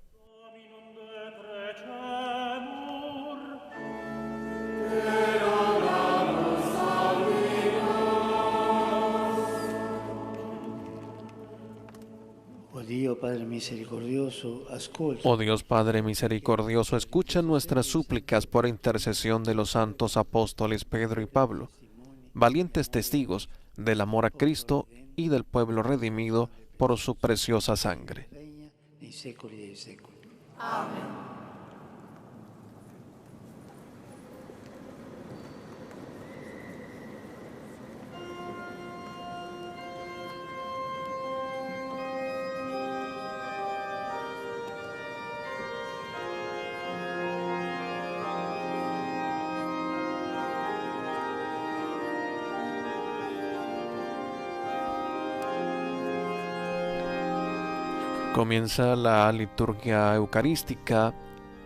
Oh Dios Padre misericordioso, escucha nuestras súplicas por intercesión de los santos apóstoles Pedro y Pablo, valientes testigos del amor a Cristo y del pueblo redimido por su preciosa sangre. Amén. Comienza la liturgia eucarística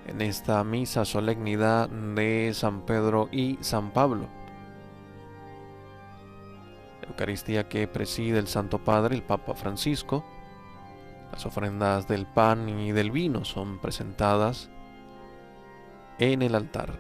en esta misa solemnidad de San Pedro y San Pablo. Eucaristía que preside el Santo Padre, el Papa Francisco. Las ofrendas del pan y del vino son presentadas en el altar.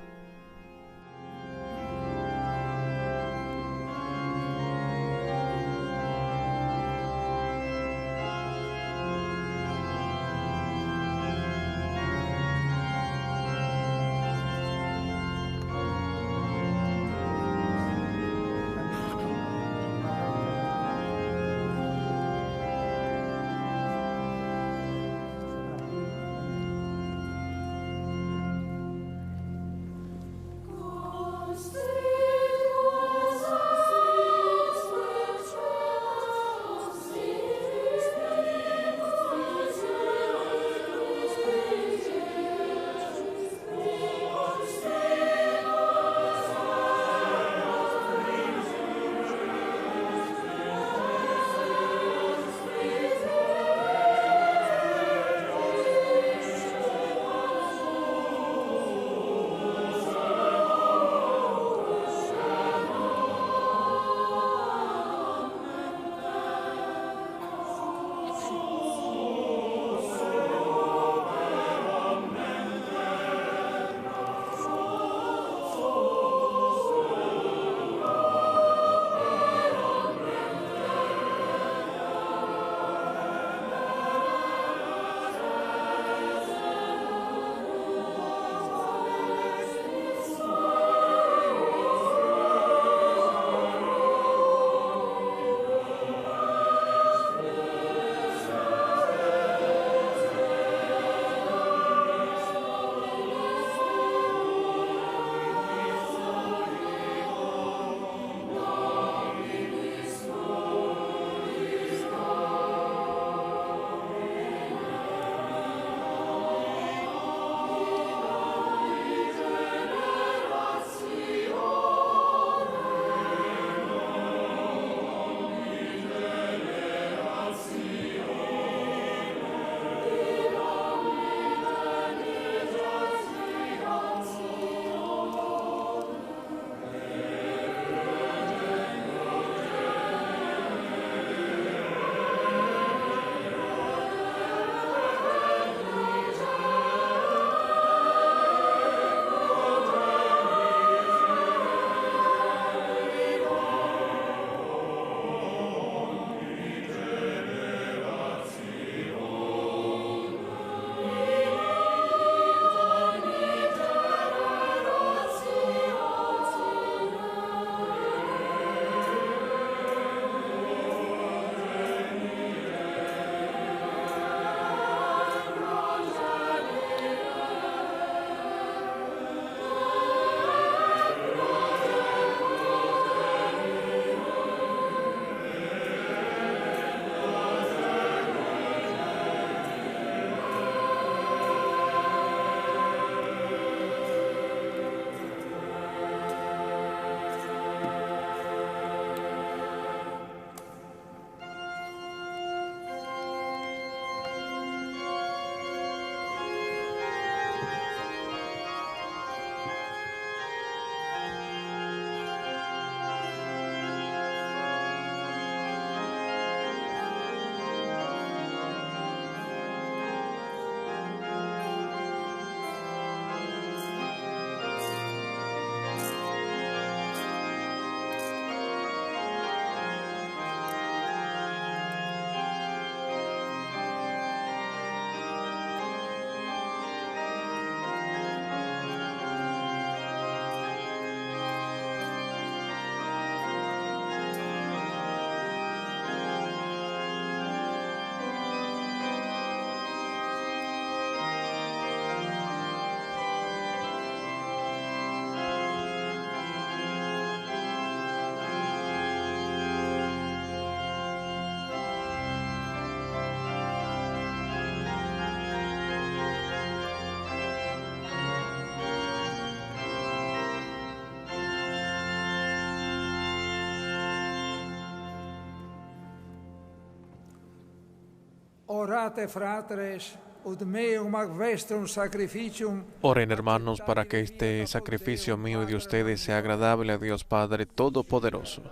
Orate fratres, ut meum ac vestrum sacrificium. Oren, hermanos, para que este sacrificio mío y de ustedes sea agradable a Dios Padre Todopoderoso.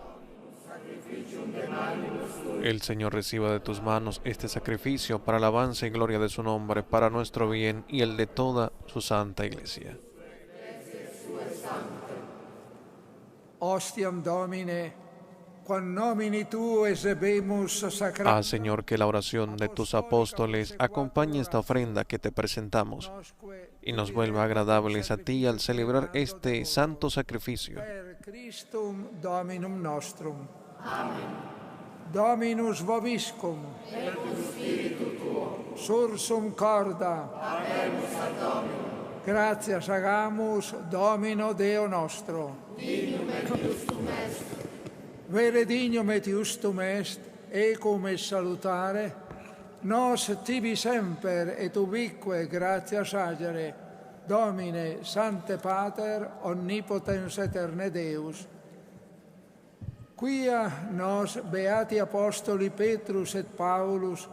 El Señor reciba de tus manos este sacrificio para alabanza y gloria de su nombre, para nuestro bien y el de toda su santa Iglesia. Ostiam Domine, quam nomini tuo esebemus sacra. Haz, Señor, que la oración de tus apóstoles acompañe esta ofrenda que te presentamos y nos vuelva agradables a ti al celebrar este santo sacrificio. Per Christum Dominum nostrum. Amen. Dominus vobiscum. Et cum spiritu tuo. Sursum corda. Habemus ad Dominum. Gratias agamus Domino Deo nostro. Dignum et justum est. Vere dignum et justum est, ecum et salutare, nos tibi semper et ubique gratias agere, Domine, Sancte Pater, omnipotens eterne Deus. Quia nos beati apostoli Petrus et Paulus,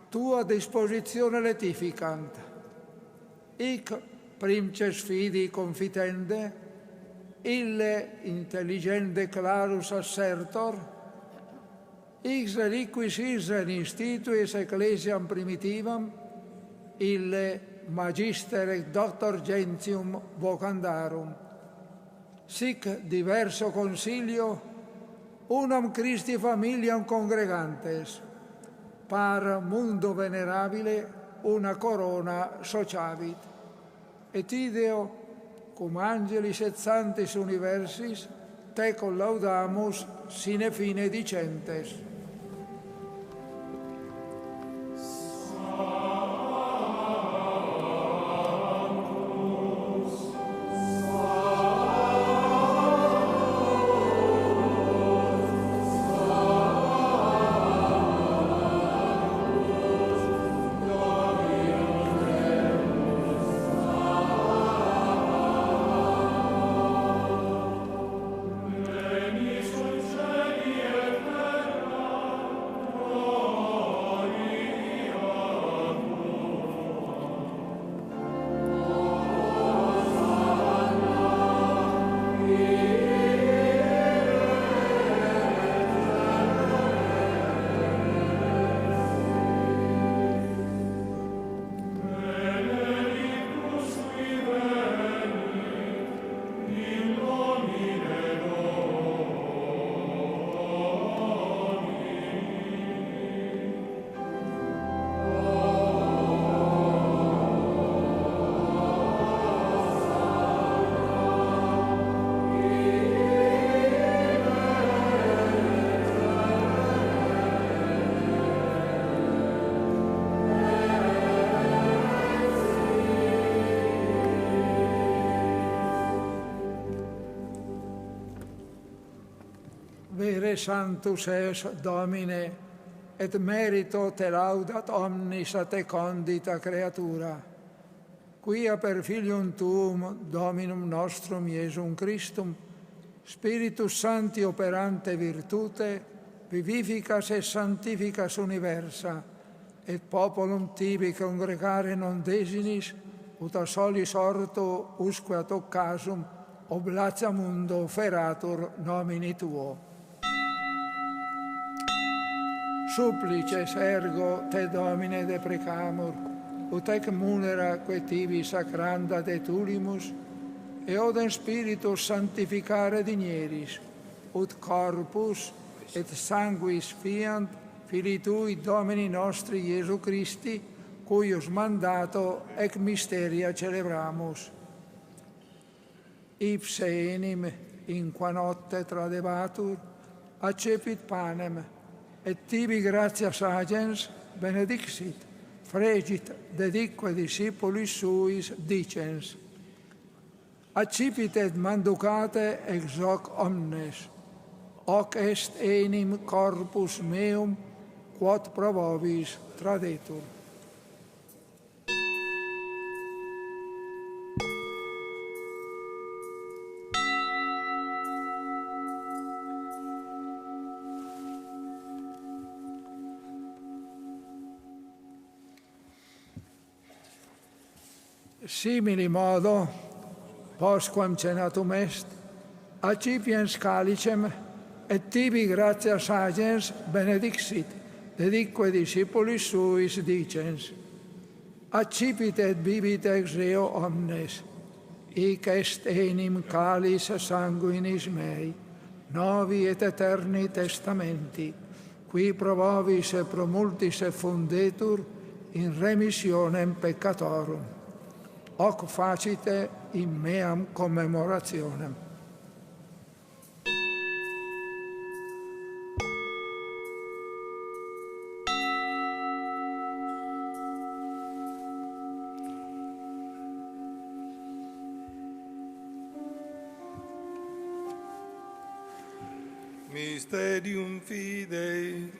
tua dispositione letificant, hic princes fidi confitende, ille intelligente clarus assertor, ix reliquis Israel instituis ecclesiam primitivam, ille magister et doctor gentium vocandarum. Sic diverso consilio, unam Christi familiam congregantes, par mundo venerabile una corona sociavit. Et ideo, cum angelis et sanctis universis, te collaudamus sine fine dicentes. Vere sanctus es, Domine, et merito te laudat omnis a te condita creatura, quia per Filium Tuum, Dominum nostrum Iesum Christum, Spiritus Sancti operante virtute, vivificas et sanctificas universa, et popolum tibi congregare non desinis, ut a solis orto usque ad occasum oblatia mundo feratur nomini Tuo. Supplices ergo te, Domine, deprecamur, ut ec munera que tibi sacranda de tulimus, e odem spiritus sanctificare digneris, ut corpus et sanguis fiant Filii Tui, Domini nostri Iesu Christi, cuius mandato ec mysteria celebramus. Ipse enim, in qua notte tradebatur, accepit panem, et tibi gratias agens benedixit, fregit dedique discipulis suis dicens. Accipit et manducate ex hoc omnes, hoc est enim corpus meum, quod pro vobis tradetur. Simili modo, postquam cenatum est, accipiens calicem, et tibi gratias agens benedixit, dedique discipulis suis dicens, accipit et bibit ex reo omnes, hic est enim calis sanguinis mei, novi et eterni testamenti, qui pro vobis et pro multis fundetur in remissionem peccatorum. Hoc facite in meam commemorationem. Mysterium Fidei.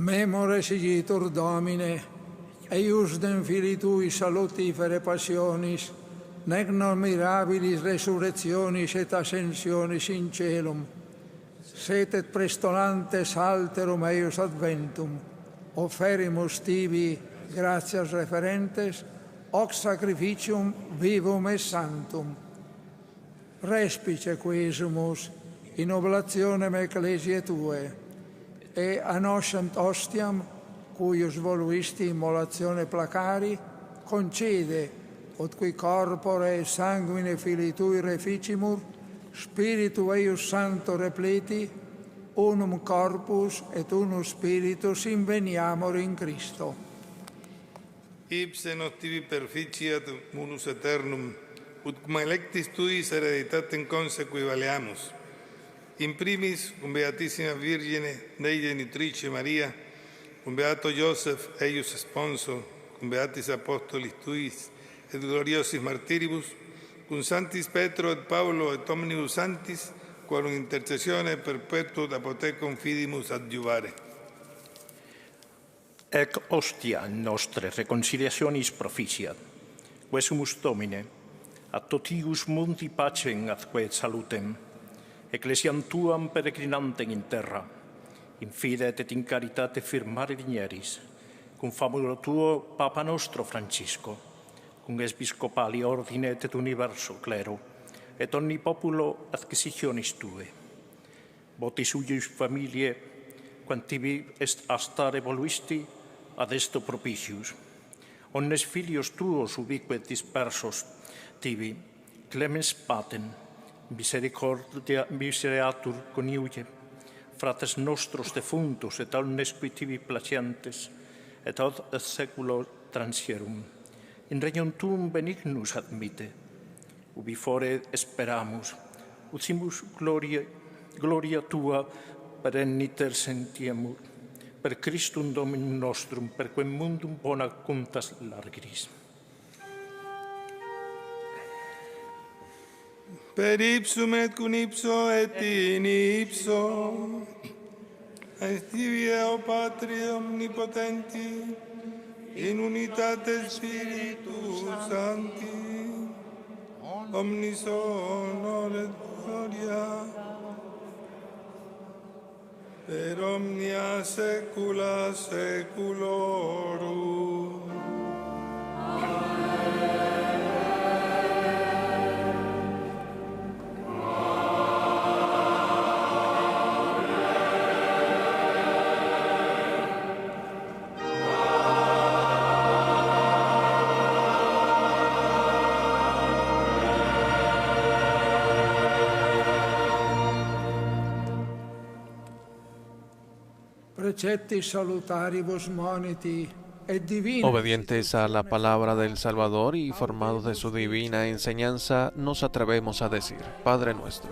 Memores igitur Domine, eiusdem Filii Tui salutifere passionis, nec non mirabilis resurrectionis et ascensionis in celum, sed et prestolantes alterum eius adventum, offerimus tibi gratias referentes, hoc sacrificium vivum et sanctum. Respice quesumus in oblationem ecclesiae Tue, e annoscem ostiam, cuius voluisti immolatione placari, concede, ut qui corpore e sanguine Filii Tui reficimur, Spiritu eius Sancto repleti, unum corpus et unum spiritus inveniamur in Christo. Ipse nos tibi perficiat munus aeternum, ut cum electis Tuis hereditatem consequi valeamus. In primis, cum Beatissima Virgine, Dei Genitrice Maria, cum Beato Joseph, eius sponso, cum Beatis Apostolis Tuis, et gloriosis martiribus, cum Sanctis Petro et Paulo et omnibus sanctis, quorum intercessione perpetuum apotecum fidimus adjuvare. Ec ostia nostre reconciliationis proficiat, quesumus Domine, ad totius mundi pacem atque et salutem, ecclesiam Tuam peregrinantem in terra, in fide et in caritate firmare vigneris, cum famula Tuo Papa nostro Francisco, cum episcopali ordine et universo clero, et omni populo adquisitionis Tue. Votis uius familie, quam tibi est astare voluisti, ad esto propitius. Omnes filios Tuos ubique dispersos, tibi, clemens patem, misericordia misereatur coniuge, fratres nostros defuntus et omnes qui tibi placientes, et ad seculo transierum. In regnum Tuum benignus admite, ubi fore speramus, ucimus gloria Tua perenniter sentiemur, per Christum Dominum nostrum, per quem mundum bona cuntas largris. Per ipsum et cum ipso et in ipso, est tibi Deo Patri omnipotenti, in unitate Spiritus Sancti, omnis honor et gloria, per omnia saecula saeculorum. Obedientes a la palabra del Salvador y formados de su divina enseñanza, nos atrevemos a decir: Padre nuestro,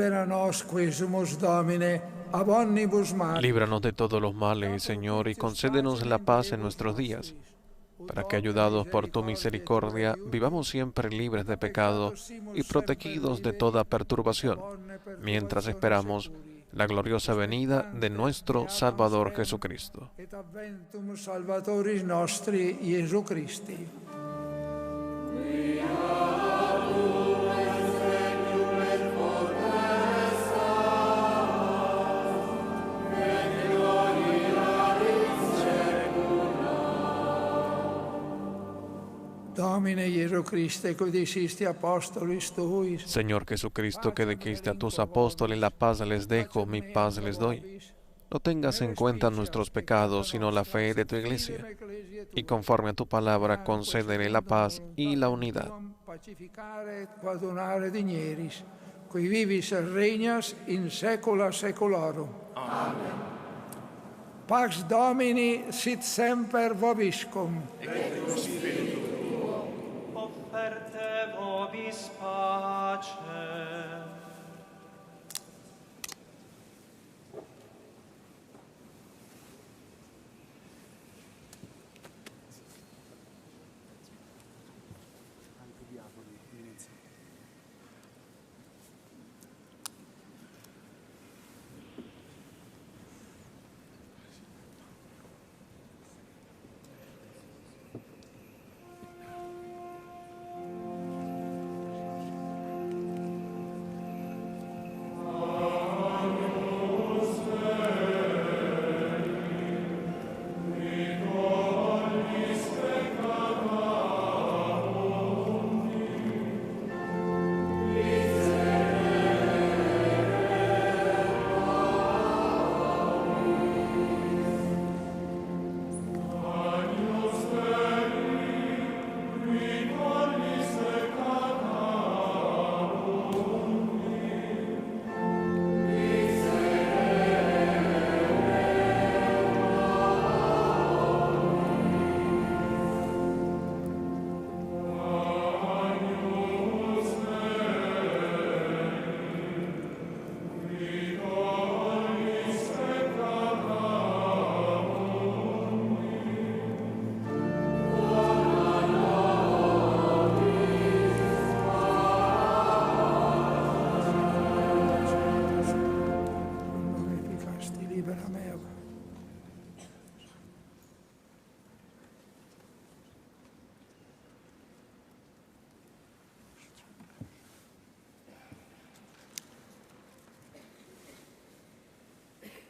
libera nos quesumus Domine ab omnibus mali. Líbranos de todos los males, Señor, y concédenos la paz en nuestros días, para que, ayudados por tu misericordia, vivamos siempre libres de pecado y protegidos de toda perturbación, mientras esperamos la gloriosa venida de nuestro Salvador Jesucristo. Et adventum Salvatoris nostri Iesu Christi. Domine Iesu Christe, que dicisti apostolis tuis. Señor Jesucristo, que dijiste a tus apóstoles, la paz les dejo, mi paz les doy. No tengas en cuenta nuestros pecados, sino la fe de tu Iglesia. Y conforme a tu palabra, concédele la paz y la unidad. Pacificare et quadunare digneris, qui vivis et regnas in saecula saeculorum. Amen. Pax Domini sit semper vobiscum. Offerte vobis pace.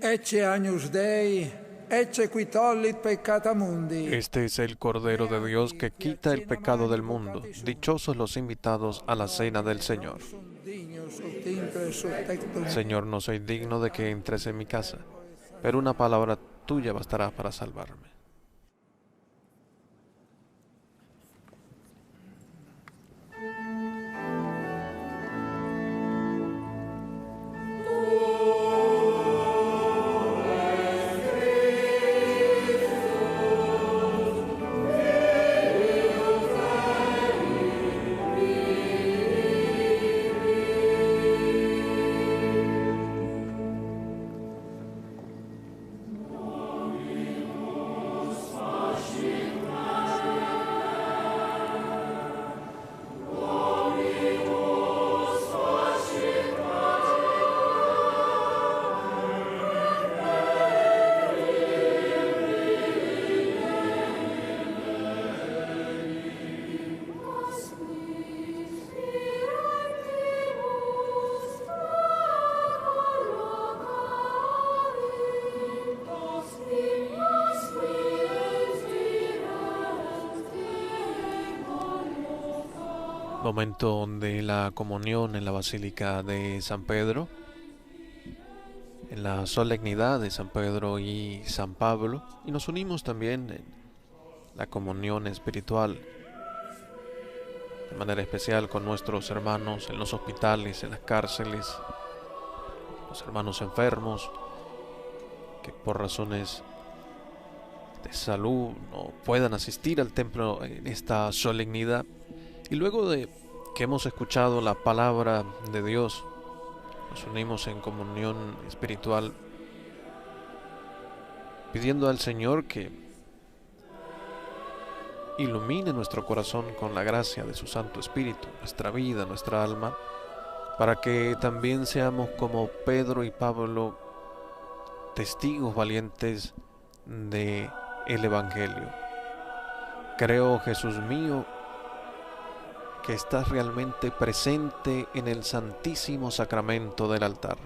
Ecce agnus Dei, ecce qui tollit peccata mundi. Este es el Cordero de Dios que quita el pecado del mundo. Dichosos los invitados a la cena del Señor. Señor, no soy digno de que entres en mi casa, pero una palabra tuya bastará para salvarme. Momento de la comunión en la Basílica de San Pedro, en la solemnidad de San Pedro y San Pablo, y nos unimos también en la comunión espiritual, de manera especial con nuestros hermanos en los hospitales, en las cárceles, los hermanos enfermos, que por razones de salud no puedan asistir al templo en esta solemnidad. Y luego de que hemos escuchado la palabra de Dios, nos unimos en comunión espiritual, pidiendo al Señor que ilumine nuestro corazón con la gracia de su Santo Espíritu, nuestra vida, nuestra alma, para que también seamos como Pedro y Pablo, testigos valientes del Evangelio. Creo, Jesús mío, que estás realmente presente en el Santísimo Sacramento del altar.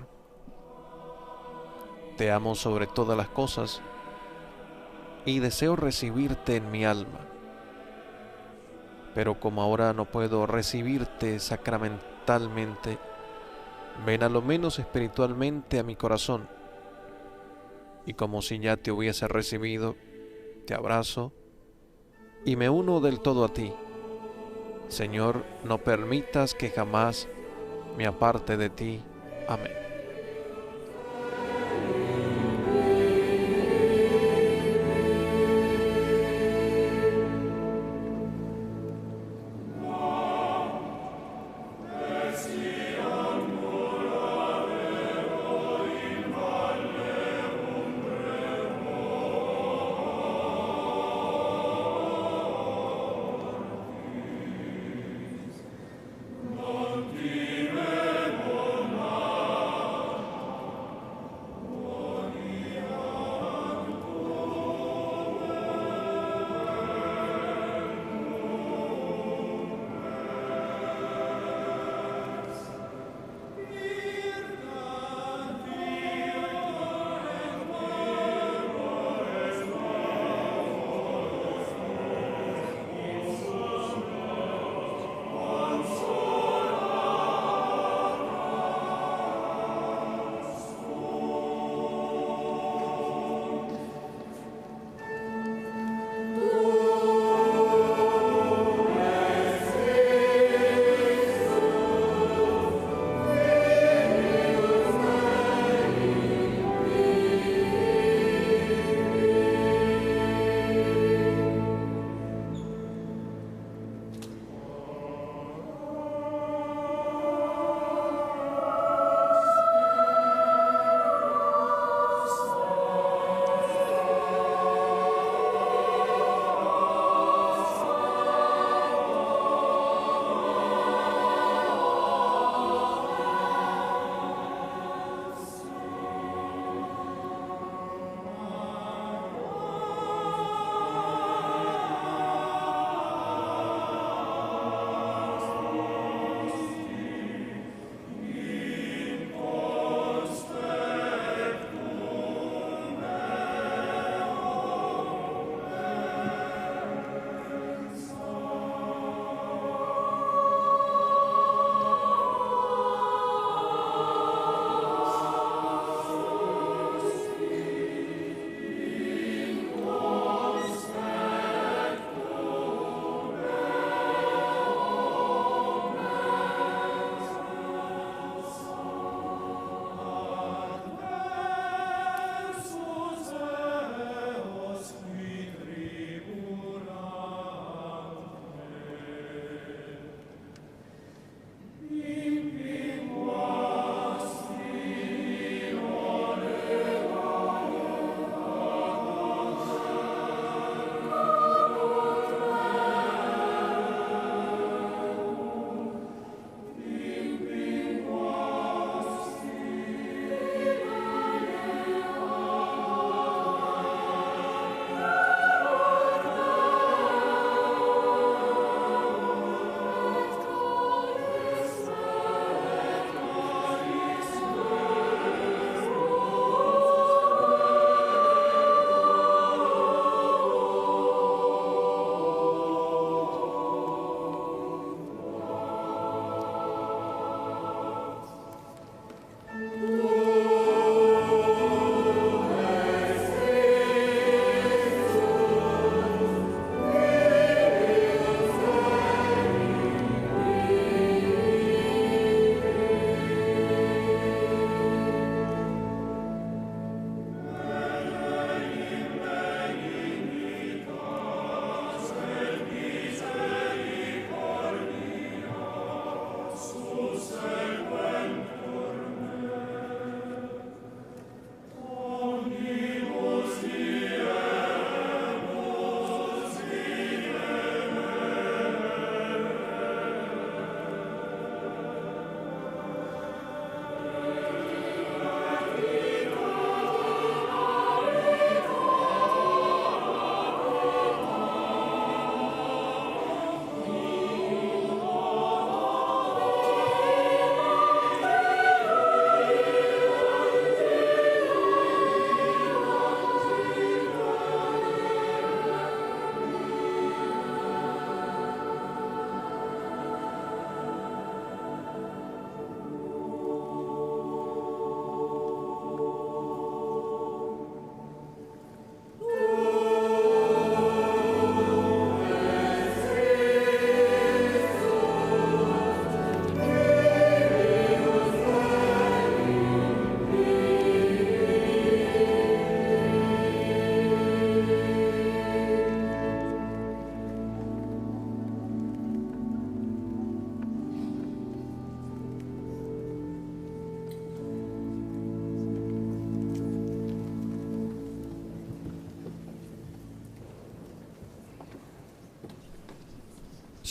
Te amo sobre todas las cosas y deseo recibirte en mi alma. Pero como ahora no puedo recibirte sacramentalmente, ven a lo menos espiritualmente a mi corazón, y como si ya te hubiese recibido, te abrazo y me uno del todo a ti. Señor, no permitas que jamás me aparte de ti. Amén. Non timemur mai.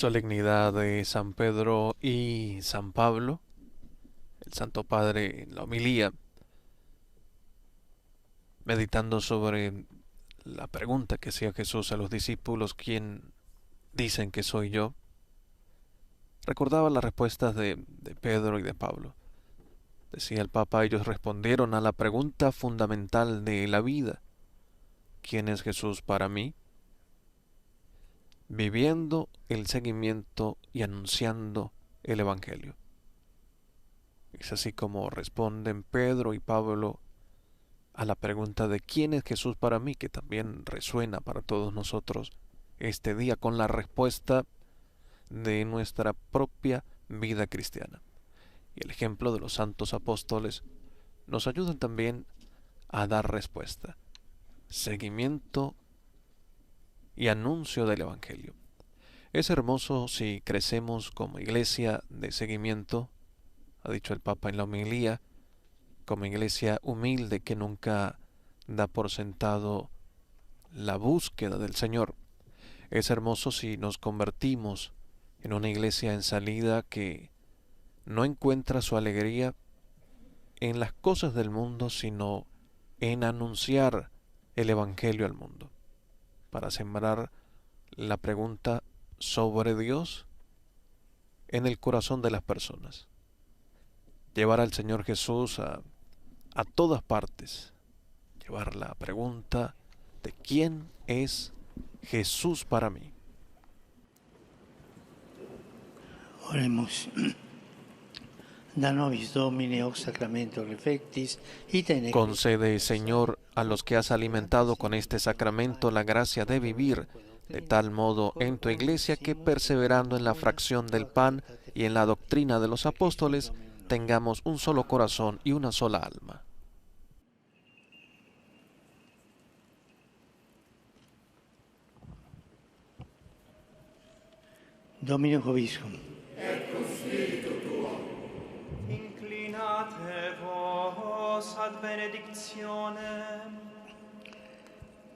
solemnidad de San Pedro y San Pablo, el Santo Padre en la homilía, meditando sobre la pregunta que hacía Jesús a los discípulos: ¿quién dicen que soy yo?, recordaba las respuestas de Pedro y de Pablo. Decía el Papa: ellos respondieron a la pregunta fundamental de la vida: ¿quién es Jesús para mí?, viviendo el seguimiento y anunciando el Evangelio. Es así como responden Pedro y Pablo a la pregunta de ¿quién es Jesús para mí?, que también resuena para todos nosotros este día con la respuesta de nuestra propia vida cristiana. Y el ejemplo de los santos apóstoles nos ayudan también a dar respuesta, seguimiento y anuncio del Evangelio. Es hermoso si crecemos como iglesia de seguimiento, ha dicho el Papa en la homilía, como iglesia humilde que nunca da por sentado la búsqueda del Señor. Es hermoso si nos convertimos en una iglesia en salida que no encuentra su alegría en las cosas del mundo, sino en anunciar el Evangelio al mundo, para sembrar la pregunta sobre Dios en el corazón de las personas. Llevar al Señor Jesús a todas partes. Llevar la pregunta de ¿quién es Jesús para mí? Oremos. Da nobis Domine hoc sacramento reflectis, ita in Concede, Señor, a los que has alimentado con este sacramento la gracia de vivir de tal modo en tu iglesia que, perseverando en la fracción del pan y en la doctrina de los apóstoles, tengamos un solo corazón y una sola alma. Domino Vobiscum. Inclinate vos ad benedictionem.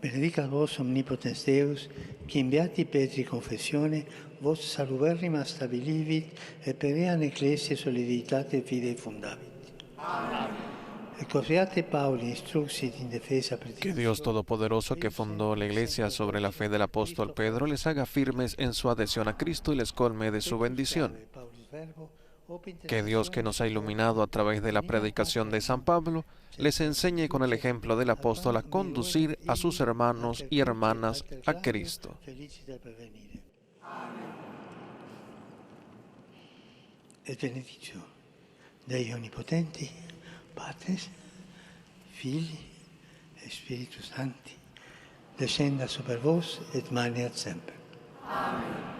Benedicat vos omnipotens Deus, qui in beati Petri confessione vos saluberrima stabilivit et per eam ecclesia soliditate fidei fundavit. E cosiate Pauli instruxit in defesa Que Dios Todopoderoso, que fundó la Iglesia sobre la fe del apóstol Pedro, les haga firmes en su adhesión a Cristo y les colme de su bendición. Que Dios, que nos ha iluminado a través de la predicación de San Pablo, les enseñe con el ejemplo del apóstol a conducir a sus hermanos y hermanas a Cristo. Et benedictio Dei Onnipotenti, Patris, Filii et Spiritus Sancti, descenda super vos et maneat semper. Amen.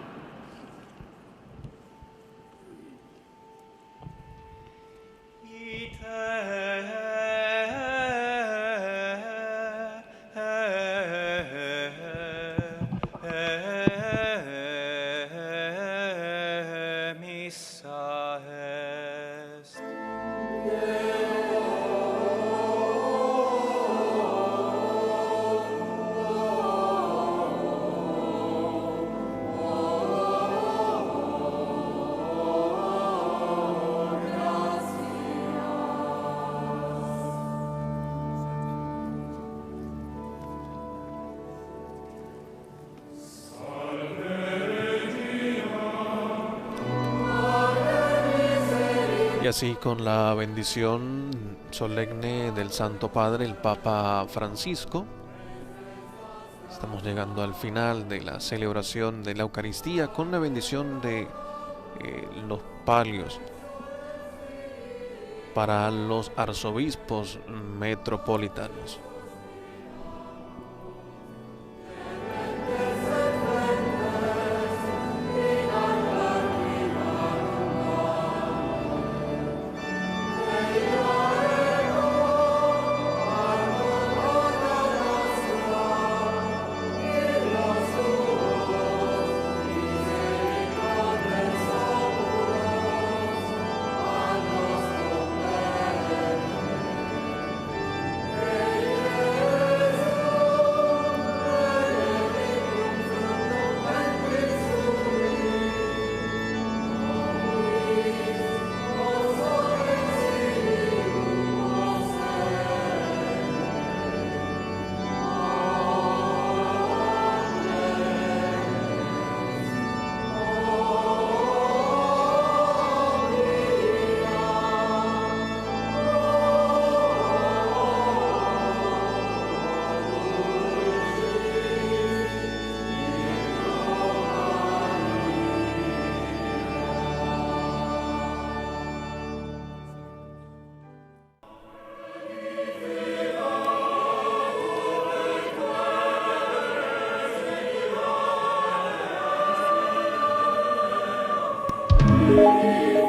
Y así, con la bendición solemne del Santo Padre, el Papa Francisco, estamos llegando al final de la celebración de la Eucaristía con la bendición de los palios para los arzobispos metropolitanos. Amen.